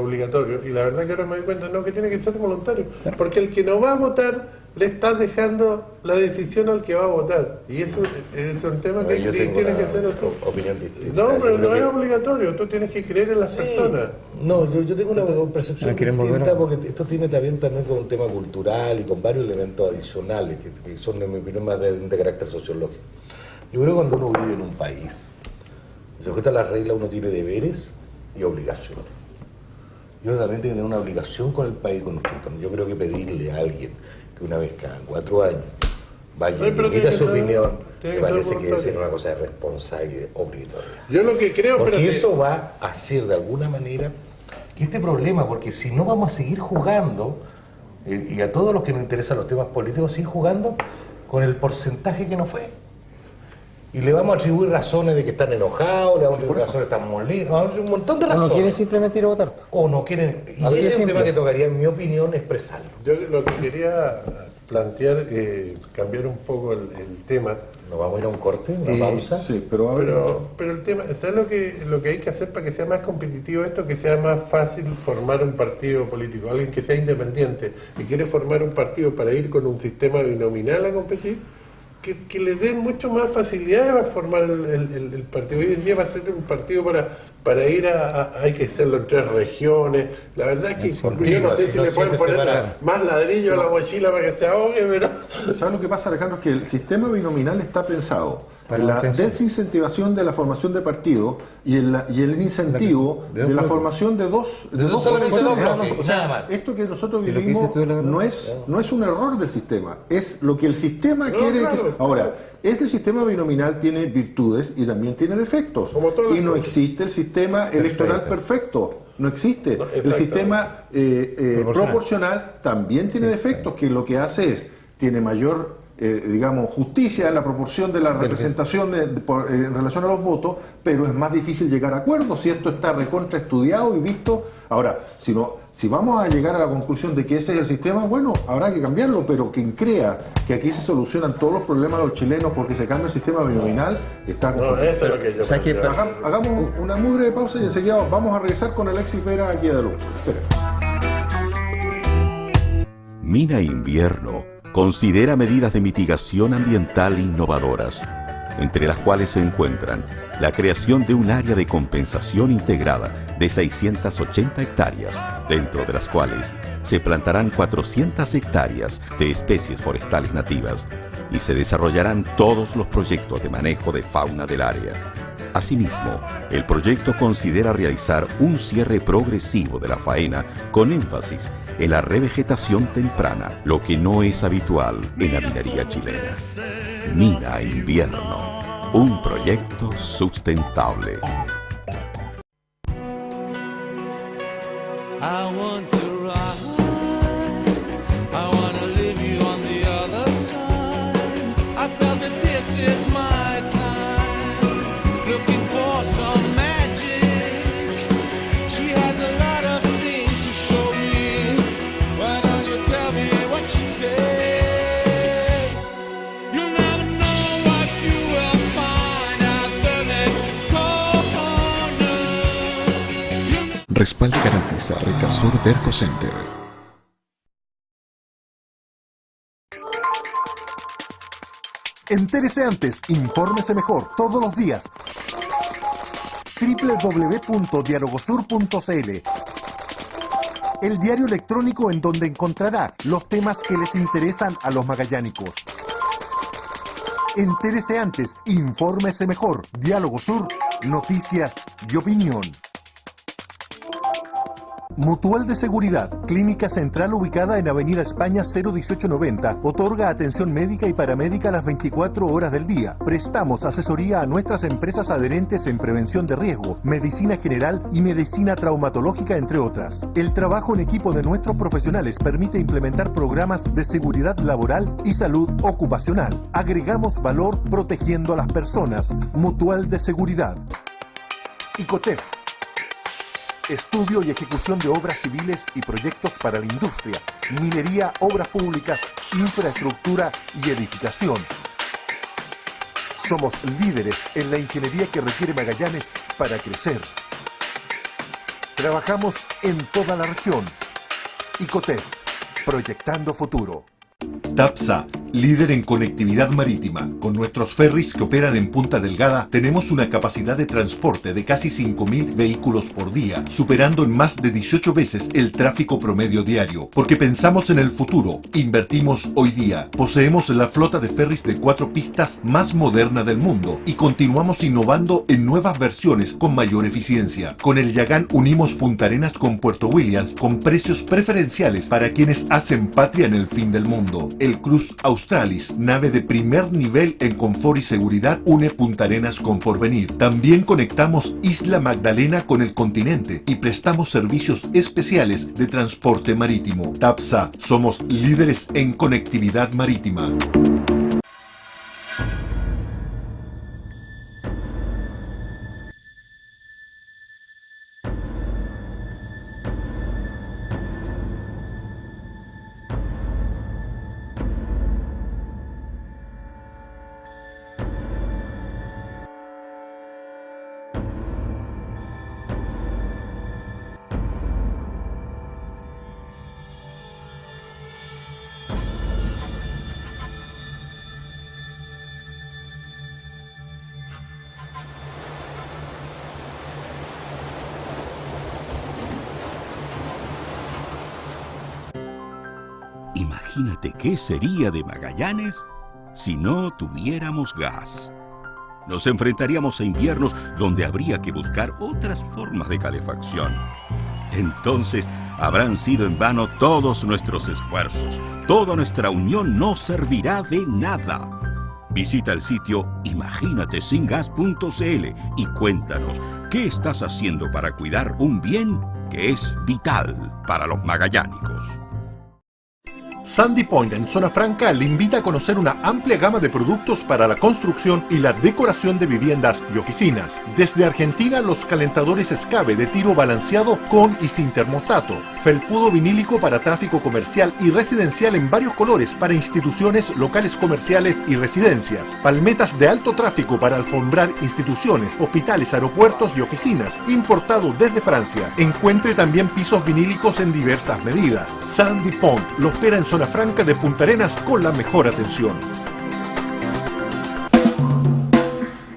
obligatorio, y la verdad que ahora me doy cuenta que tiene que ser voluntario, porque el que no va a votar le está dejando la decisión al que va a votar, y eso es un tema que tiene que ser así. Opinión distinta. No, pero no es obligatorio, tú tienes que creer en las personas. No, yo tengo una percepción distinta, porque esto tiene también con un tema cultural y con varios elementos adicionales que son, en mi opinión, más de carácter sociológico. Yo creo que cuando uno vive en un país, se sujeta a las reglas, uno tiene deberes y obligaciones. Y uno también tiene que tener una obligación con el país, con nuestro entorno. Yo creo que pedirle a alguien que una vez cada 4 años vaya y emita su opinión, me parece que debe ser una cosa responsable, obligatoria. Yo lo que creo... Porque eso va a hacer de alguna manera que este problema, porque si no vamos a seguir jugando y a todos los que nos interesan los temas políticos, seguir jugando con el porcentaje que no fue. Y le vamos a atribuir razones de que están enojados, le vamos a atribuir razones de que están molidos, vamos a atribuir un montón de razones. O no quieren simplemente ir a votar. O no quieren. Y ese es un tema que tocaría, en mi opinión, expresarlo. Yo lo que quería plantear, cambiar un poco el tema. ¿Nos vamos a ir a un corte, una pausa? Sí, pero el tema, ¿sabes lo que hay que hacer para que sea más competitivo esto? Que sea más fácil formar un partido político. Alguien que sea independiente y quiere formar un partido para ir con un sistema binominal a competir, que le den mucho más facilidades para formar el partido. Hoy en día va a ser un partido para ir hay que hacerlo en 3 regiones. La verdad es que yo no sé si le pueden poner más ladrillo a la mochila para que se ahogue, pero... ¿Sabes lo que pasa, Alejandro? Es que el sistema binominal está pensado en la desincentivación de la formación de partidos y el incentivo de la formación de dos organizaciones. O sea, esto que nosotros vivimos no es un error del sistema, es lo que el sistema quiere. Ahora, este sistema binominal tiene virtudes y también tiene defectos. Y no existe el sistema electoral perfecto. No existe. El sistema proporcional también tiene defectos, que lo que hace es, tiene mayor justicia en la proporción de la representación en relación a los votos, pero es más difícil llegar a acuerdos si esto está recontra estudiado y visto. Ahora, si vamos a llegar a la conclusión de que ese es el sistema, bueno, habrá que cambiarlo, pero quien crea que aquí se solucionan todos los problemas de los chilenos porque se cambia el sistema binominal, está confundido. Eso es lo que yo hagamos una muy breve pausa y enseguida vamos a regresar con Alexis Vera aquí de Luz. Mina Invierno considera medidas de mitigación ambiental innovadoras, entre las cuales se encuentran la creación de un área de compensación integrada de 680 hectáreas, dentro de las cuales se plantarán 400 hectáreas de especies forestales nativas y se desarrollarán todos los proyectos de manejo de fauna del área. Asimismo, el proyecto considera realizar un cierre progresivo de la faena con énfasis en la revegetación temprana, lo que no es habitual en la minería chilena. Mina Invierno, un proyecto sustentable. I want to ride, I want to leave you on the other side. I felt that this is my time, looking for some magic. She has a lot of things to show me. Why don't you tell me what she said? You'll never know what you will find at the next corner. Respaldo y garantiza Recasur Derco Center. Entérese antes, infórmese mejor, todos los días. www.dialogosur.cl, el diario electrónico en donde encontrará los temas que les interesan a los magallánicos. Entérese antes, infórmese mejor. Diálogo Sur, noticias y opinión. Mutual de Seguridad, clínica central ubicada en Avenida España 01890, otorga atención médica y paramédica las 24 horas del día. Prestamos asesoría a nuestras empresas adherentes en prevención de riesgo, medicina general y medicina traumatológica, entre otras. El trabajo en equipo de nuestros profesionales permite implementar programas de seguridad laboral y salud ocupacional. Agregamos valor protegiendo a las personas. Mutual de Seguridad. Icotef. Estudio y ejecución de obras civiles y proyectos para la industria, minería, obras públicas, infraestructura y edificación. Somos líderes en la ingeniería que requiere Magallanes para crecer. Trabajamos en toda la región. Icotef, proyectando futuro. TAPSA, líder en conectividad marítima. Con nuestros ferries que operan en Punta Delgada, tenemos una capacidad de transporte de casi 5.000 vehículos por día, superando en más de 18 veces el tráfico promedio diario. Porque pensamos en el futuro, invertimos hoy día. Poseemos la flota de ferries de 4 pistas más moderna del mundo y continuamos innovando en nuevas versiones con mayor eficiencia. Con el Yagán unimos Punta Arenas con Puerto Williams con precios preferenciales para quienes hacen patria en el fin del mundo. El Cruz Australia Australis, nave de primer nivel en confort y seguridad, une Punta Arenas con Porvenir. También conectamos Isla Magdalena con el continente y prestamos servicios especiales de transporte marítimo. TAPSA, somos líderes en conectividad marítima. Imagínate qué sería de Magallanes si no tuviéramos gas. Nos enfrentaríamos a inviernos donde habría que buscar otras formas de calefacción. Entonces habrán sido en vano todos nuestros esfuerzos. Toda nuestra unión no servirá de nada. Visita el sitio imaginatesingas.cl y cuéntanos qué estás haciendo para cuidar un bien que es vital para los magallánicos. Sandy Point en Zona Franca le invita a conocer una amplia gama de productos para la construcción y la decoración de viviendas y oficinas. Desde Argentina, los calentadores Escabe de tiro balanceado con y sin termostato. Felpudo vinílico para tráfico comercial y residencial en varios colores para instituciones, locales comerciales y residencias. Palmetas de alto tráfico para alfombrar instituciones, hospitales, aeropuertos y oficinas. Importado desde Francia. Encuentre también pisos vinílicos en diversas medidas. Sandy Point lo espera en Zona Franca de Punta Arenas con la mejor atención.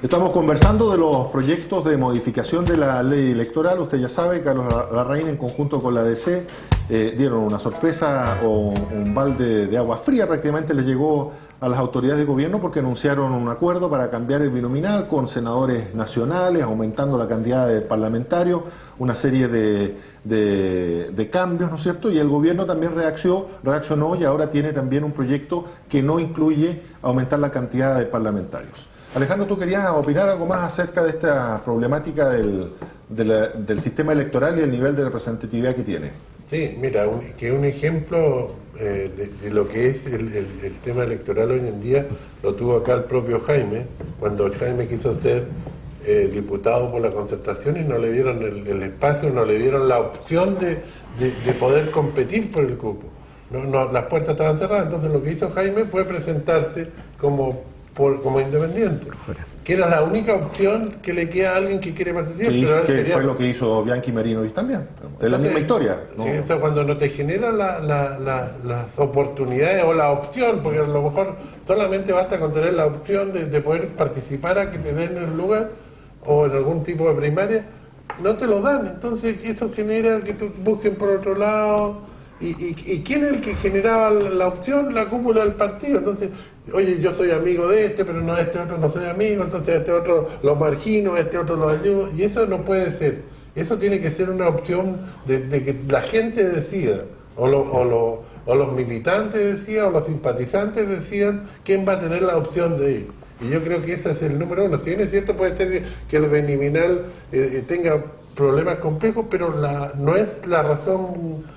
Estamos conversando de los proyectos de modificación de la ley electoral. Usted ya sabe, Carlos Larraín en conjunto con la DC dieron una sorpresa o un balde de agua fría prácticamente les llegó a las autoridades de gobierno porque anunciaron un acuerdo para cambiar el binominal con senadores nacionales, aumentando la cantidad de parlamentarios, una serie de cambios, ¿no es cierto? Y el gobierno también reaccionó y ahora tiene también un proyecto que no incluye aumentar la cantidad de parlamentarios. Alejandro, ¿tú querías opinar algo más acerca de esta problemática del sistema electoral y el nivel de representatividad que tiene? Sí, mira, un ejemplo de lo que es el tema electoral hoy en día lo tuvo acá el propio Jaime, cuando Jaime quiso ser diputado por la Concertación y no le dieron el espacio, no le dieron la opción de poder competir por el cupo. No, las puertas estaban cerradas, entonces lo que hizo Jaime fue presentarse como independiente, que era la única opción que le queda a alguien que quiere participar. Que fue lo que hizo Bianchi Marinovic también, es la misma historia, ¿no? Sí, eso cuando no te generan las oportunidades o la opción, porque a lo mejor solamente basta con tener la opción de poder participar a que te den el lugar o en algún tipo de primaria, no te lo dan, entonces eso genera que tú busquen por otro lado. ¿Y quién es el que generaba la opción? La cúpula del partido. Entonces, oye, yo soy amigo de este, pero no, este otro no soy amigo, entonces este otro lo margino, este otro lo ayudo, y eso no puede ser. Eso tiene que ser una opción de que la gente decida, o los militantes decidan, o los simpatizantes decidan quién va a tener la opción de ir. Y yo creo que ese es el número uno. Si bien es cierto, puede ser que el binominal tenga problemas complejos, pero no es la razón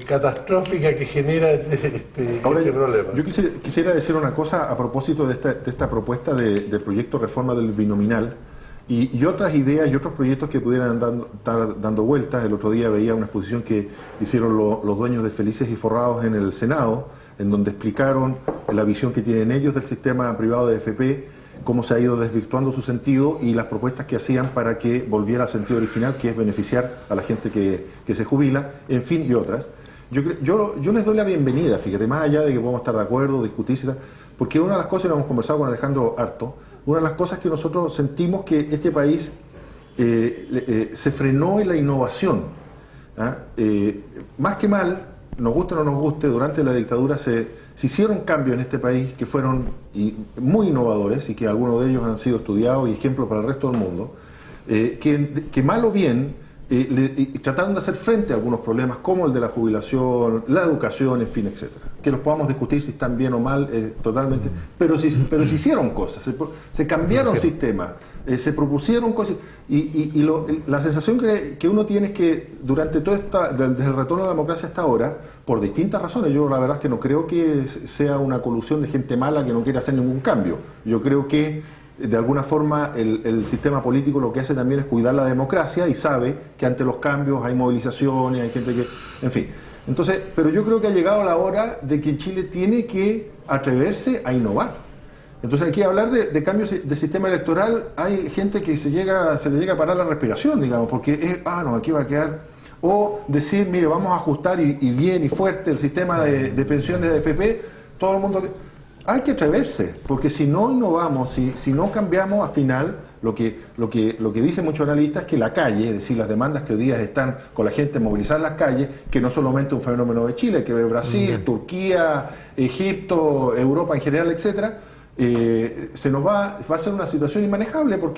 catastrófica que genera este problema. Yo quisiera decir una cosa a propósito de esta propuesta del proyecto reforma del binominal y otras ideas y otros proyectos que pudieran estar dando vueltas. El otro día veía una exposición que hicieron los dueños de Felices y Forrados en el Senado, en donde explicaron la visión que tienen ellos del sistema privado de AFP, cómo se ha ido desvirtuando su sentido y las propuestas que hacían para que volviera al sentido original, que es beneficiar a la gente que se jubila, en fin, y otras. Yo les doy la bienvenida, fíjate, más allá de que podemos estar de acuerdo, discutir, porque una de las cosas, y lo hemos conversado con Alejandro harto, una de las cosas que nosotros sentimos que este país se frenó en la innovación. Más que mal, nos guste o no nos guste, durante la dictadura se hicieron cambios en este país que fueron muy innovadores y que algunos de ellos han sido estudiados y ejemplos para el resto del mundo, que mal o bien y trataron de hacer frente a algunos problemas como el de la jubilación, la educación, en fin, etcétera. Que los podamos discutir si están bien o mal, totalmente, pero se hicieron cosas, se cambiaron sistemas, se propusieron cosas, la sensación que uno tiene es que durante todo desde el retorno a la democracia hasta ahora, por distintas razones, yo la verdad es que no creo que sea una colusión de gente mala que no quiere hacer ningún cambio. Yo creo que de alguna forma el sistema político lo que hace también es cuidar la democracia y sabe que ante los cambios hay movilizaciones, hay gente que... En fin. Entonces, pero yo creo que ha llegado la hora de que Chile tiene que atreverse a innovar. Entonces aquí hablar de cambios de sistema electoral, hay gente que se le llega a parar la respiración, digamos, porque es, no, aquí va a quedar... O decir, mire, vamos a ajustar y bien y fuerte el sistema de pensiones de AFP, todo el mundo... Hay que atreverse, porque si no innovamos, si no cambiamos, al final, lo que dicen muchos analistas es que la calle, es decir, las demandas que hoy día están con la gente movilizada en las calles, que no solamente un fenómeno de Chile, que ve Brasil, Turquía, Egipto, Europa en general, etcétera, se nos va a ser una situación inmanejable. ¿Por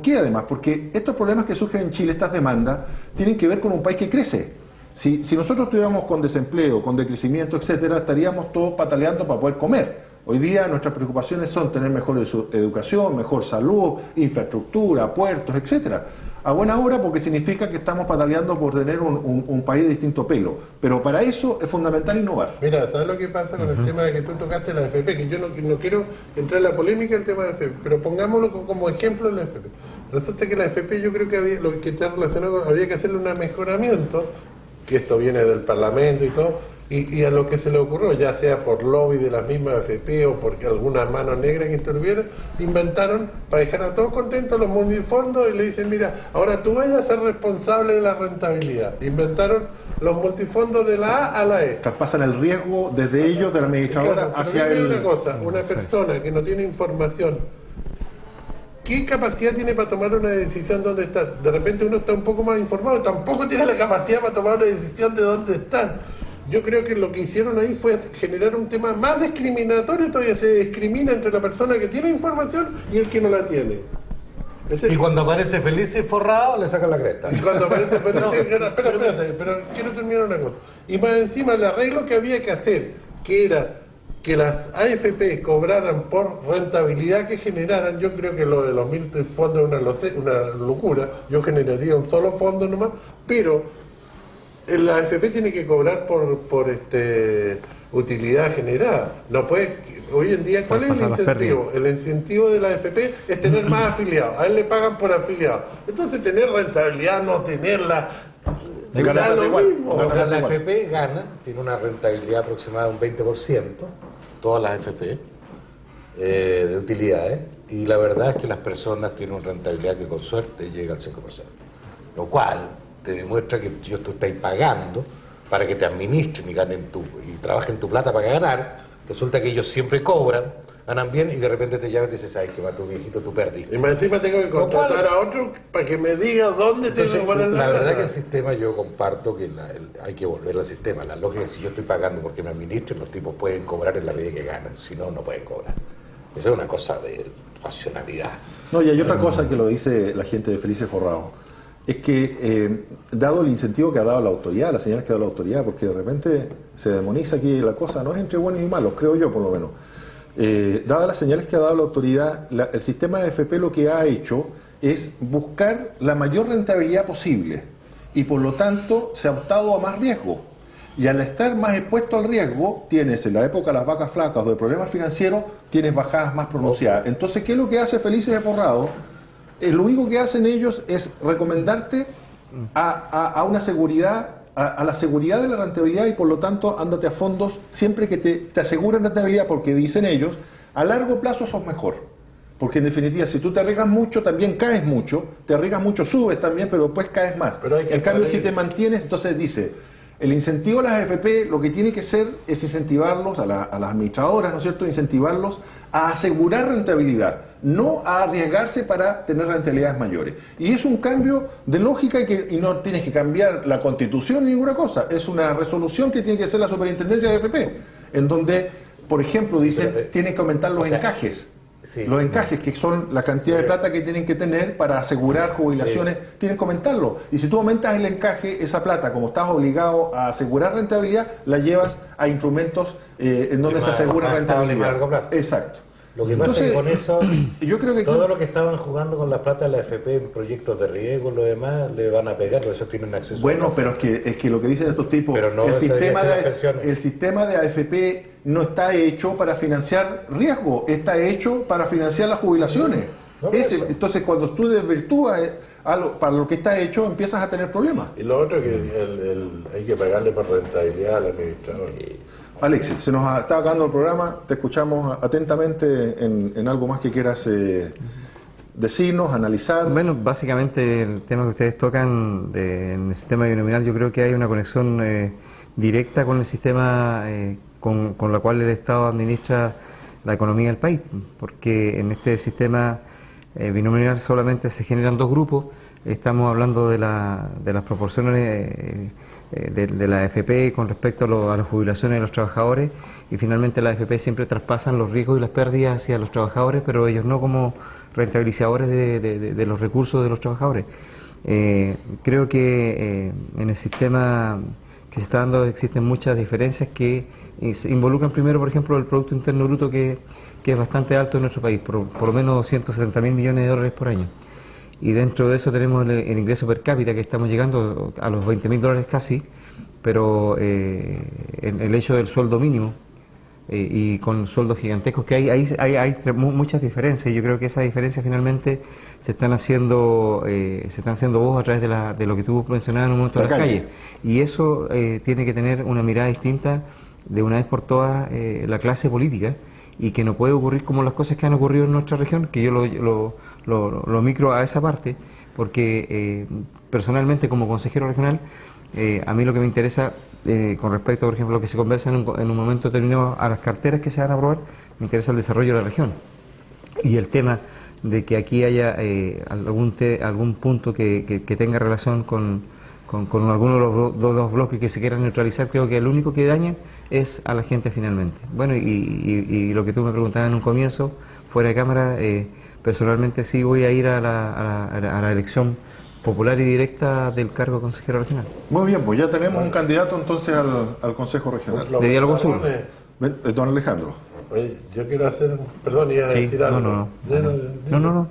qué además? Porque estos problemas que surgen en Chile, estas demandas, tienen que ver con un país que crece. Si nosotros estuviéramos con desempleo, con decrecimiento, etcétera, estaríamos todos pataleando para poder comer. Hoy día nuestras preocupaciones son tener mejor educación, mejor salud, infraestructura, puertos, etcétera. A buena hora, porque significa que estamos pataleando por tener un país de distinto pelo. Pero para eso es fundamental innovar. Mira, ¿sabes lo que pasa con el tema de que tú tocaste la AFP? Que yo no quiero entrar en la polémica del tema de la AFP, pero pongámoslo como ejemplo en la AFP. Resulta que la AFP, yo creo que lo que está relacionado había que hacerle un mejoramiento, que esto viene del Parlamento y todo, y a lo que se le ocurrió, ya sea por lobby de las mismas AFP o porque algunas manos negras que intervinieron, inventaron para dejar a todos contentos los multifondos y le dicen, mira, ahora tú vayas a ser responsable de la rentabilidad. Inventaron los multifondos de la A a la E. Traspasan el riesgo desde ellos, de la administradora, hacia el... Una cosa, una persona que no tiene información, ¿qué capacidad tiene para tomar una decisión dónde estar? De repente uno está un poco más informado, tampoco tiene la capacidad para tomar una decisión de dónde están. Yo creo que lo que hicieron ahí fue generar un tema más discriminatorio, todavía se discrimina entre la persona que tiene información y el que no la tiene. Y cuando aparece feliz y forrado, le sacan la cresta. Y cuando aparece feliz espérate, pero quiero terminar una cosa. Y más encima el arreglo que había que hacer, que era que las AFP cobraran por rentabilidad que generaran. Yo creo que lo de los 1000 fondos es una locura. Yo generaría un solo fondo nomás, pero la AFP tiene que cobrar por utilidad generada. No puede. Hoy en día, ¿cuál es el incentivo? El incentivo de la AFP es tener más afiliados. A él le pagan por afiliados. Entonces, tener rentabilidad, no tenerla. Da lo mismo. O sea, la AFP gana, tiene una rentabilidad aproximada de un 20%, todas las AFP, de utilidades, y la verdad es que las personas tienen una rentabilidad que con suerte llega al 5%. Lo cual te demuestra que tú estás pagando para que te administren y trabajen tu plata para ganar. Resulta que ellos siempre cobran, ganan bien, y de repente te llaman y dices, ay, que va tu viejito, tú perdiste. Y más encima tengo que contratar a otro para que me diga dónde tengo que poner la plata. La verdad que el sistema, yo comparto que hay que volver al sistema. La lógica es, si yo estoy pagando porque me administren, los tipos pueden cobrar en la medida que ganan, si no, no pueden cobrar. Eso es una cosa de racionalidad. No, y hay otra cosa que lo dice la gente de Felices Forrado. Es que, dado el incentivo que ha dado la autoridad, las señales que ha dado la autoridad, porque de repente se demoniza aquí la cosa, no es entre buenos y malos, creo yo por lo menos. Dadas las señales que ha dado la autoridad, el sistema de AFP lo que ha hecho es buscar la mayor rentabilidad posible y por lo tanto se ha optado a más riesgo. Y al estar más expuesto al riesgo, tienes en la época de las vacas flacas o de problemas financieros, tienes bajadas más pronunciadas. Entonces, ¿qué es lo que hace Felices de Forrado? Lo único que hacen ellos es recomendarte a una seguridad, a la seguridad de la rentabilidad, y por lo tanto ándate a fondos siempre que te aseguren rentabilidad, porque dicen ellos, a largo plazo sos mejor. Porque en definitiva, si tú te arriesgas mucho, también caes mucho, te arriesgas mucho, subes también, pero después caes más. En cambio, si te mantienes, entonces dice, el incentivo a las AFP lo que tiene que ser es incentivarlos, a las administradoras, ¿no es cierto?, incentivarlos a asegurar rentabilidad, no a arriesgarse para tener rentabilidades mayores. Y es un cambio de lógica y no tienes que cambiar la Constitución ni ninguna cosa, es una resolución que tiene que hacer la Superintendencia de AFP, en donde, por ejemplo, dicen, tienen que aumentar los encajes. Sí. Los encajes, que son la cantidad de plata que tienen que tener para asegurar jubilaciones, tienen que aumentarlo. Y si tú aumentas el encaje, esa plata, como estás obligado a asegurar rentabilidad, la llevas a instrumentos en donde se asegura rentabilidad. A largo plazo. Exacto. Lo que pasa es que con eso, yo creo que todo lo que estaban jugando con la plata de la AFP en proyectos de riesgo, lo demás, le van a pegar, por eso tienen acceso. Bueno, pero es que lo que dicen estos tipos, Pero no el el sistema de AFP no está hecho para financiar riesgo, está hecho para financiar las jubilaciones. Entonces, cuando tú desvirtúas para lo que está hecho, empiezas a tener problemas. Y lo otro es que hay que pagarle por rentabilidad al administrador. Alexis, se nos está acabando el programa, te escuchamos atentamente en algo más que quieras decirnos, analizar. Bueno, básicamente el tema que ustedes tocan en el sistema binominal, yo creo que hay una conexión directa con el sistema con la cual el Estado administra la economía del país, porque en este sistema binominal solamente se generan dos grupos. Estamos hablando de las proporciones de la AFP con respecto a las jubilaciones de los trabajadores, y finalmente la AFP siempre traspasan los riesgos y las pérdidas hacia los trabajadores, pero ellos no como rentabilizadores de los recursos de los trabajadores. Creo que en el sistema que se está dando existen muchas diferencias que involucran primero, por ejemplo, el Producto Interno Bruto, que es bastante alto en nuestro país, por lo menos 170.000 millones de dólares por año. Y dentro de eso tenemos el ingreso per cápita, que estamos llegando a los 20.000 dólares casi, pero en el hecho del sueldo mínimo y con sueldos gigantescos, que hay muchas diferencias, y yo creo que esas diferencias finalmente se están haciendo voz a través de lo que tú mencionabas en un momento de las calles. Y eso tiene que tener una mirada distinta de una vez por todas la clase política, y que no puede ocurrir como las cosas que han ocurrido en nuestra región, que yo lo micro a esa parte, porque personalmente como consejero regional, a mí lo que me interesa con respecto, por ejemplo, a lo que se conversa en un momento determinado a las carteras que se van a aprobar, me interesa el desarrollo de la región. Y el tema de que aquí haya algún punto que tenga relación con alguno de los bloques que se quieran neutralizar, creo que el único que daña es a la gente finalmente. Bueno, y lo que tú me preguntabas en un comienzo, fuera de cámara, personalmente sí voy a ir a la elección popular y directa del cargo de consejero regional. Muy bien, pues ya tenemos un candidato entonces al Consejo Regional. De Diálogo Sur. Don Alejandro. Oye, yo quiero hacer... Perdón, iba a decir algo. No.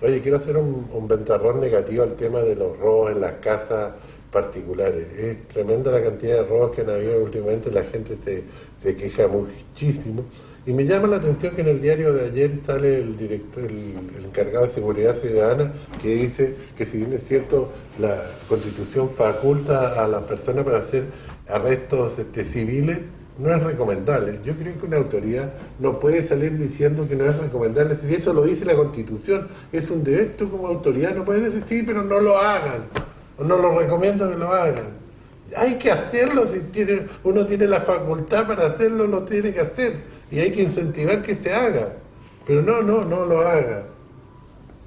Oye, quiero hacer un ventarrón negativo al tema de los robos en las casas particulares. Es tremenda la cantidad de robos que han habido últimamente, la gente se queja muchísimo. Y me llama la atención que en el diario de ayer sale el encargado de Seguridad Ciudadana, que dice que si bien es cierto, la Constitución faculta a las personas para hacer arrestos civiles, no es recomendable. Yo creo que una autoridad no puede salir diciendo que no es recomendable. Si eso lo dice la Constitución, es un deber. Tú como autoridad no puedes decir, sí, pero no lo hagan. O no lo recomiendo que lo hagan. Hay que hacerlo, si uno tiene la facultad para hacerlo, lo tiene que hacer. Y hay que incentivar que se haga. Pero no lo haga.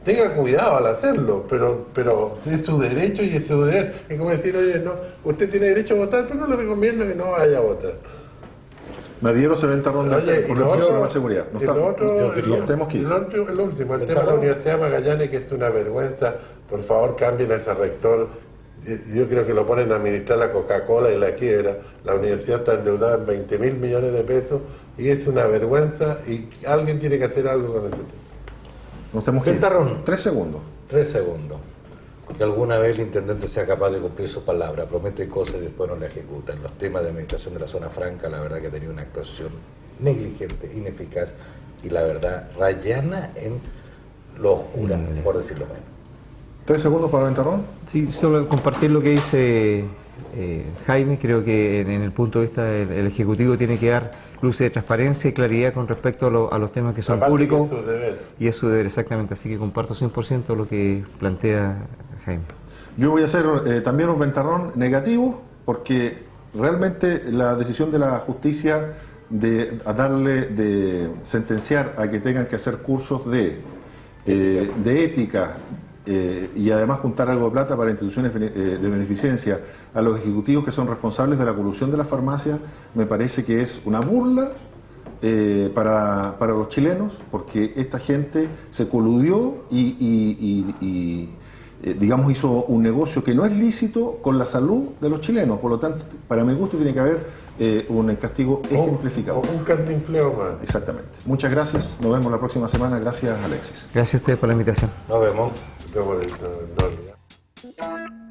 Tenga cuidado al hacerlo, pero es su derecho y es su deber. Es como decir, oye, no, usted tiene derecho a votar, pero no le recomiendo que no vaya a votar. Me dieron ese ventarrón por el problema de seguridad. Tenemos que ir. El último, el tema de la Universidad de Magallanes, que es una vergüenza. Por favor, cambien a ese rector. Yo creo que lo ponen a administrar la Coca-Cola y la quiebra. La universidad está endeudada en 20.000 millones de pesos y es una vergüenza, y alguien tiene que hacer algo con ese tema. Nos tenemos que ir. 3 segundos. 3 segundos. Que alguna vez el intendente sea capaz de cumplir su palabra, promete cosas y después no la ejecuta. En los temas de administración de la zona franca, la verdad que ha tenido una actuación negligente, ineficaz y la verdad rayana en lo oscuro, por decirlo menos. 3 segundos para el ventarrón. Sí, solo compartir lo que dice Jaime. Creo que en el punto de vista el Ejecutivo tiene que dar luces de transparencia y claridad con respecto a los temas que son públicos. Que es su deber. Y es su deber, exactamente. Así que comparto 100% lo que plantea Jaime. Yo voy a hacer también un ventarrón negativo, porque realmente la decisión de la justicia de sentenciar a que tengan que hacer cursos de ética, y además juntar algo de plata para instituciones de beneficencia a los ejecutivos que son responsables de la colusión de las farmacias, me parece que es una burla para los chilenos, porque esta gente se coludió y digamos, hizo un negocio que no es lícito con la salud de los chilenos. Por lo tanto, para mi gusto tiene que haber un castigo ejemplificado. Un cantinfleo más. Exactamente. Muchas gracias. Nos vemos la próxima semana. Gracias, Alexis. Gracias a ustedes por la invitación. Nos vemos. Qué bonito, no olvidar.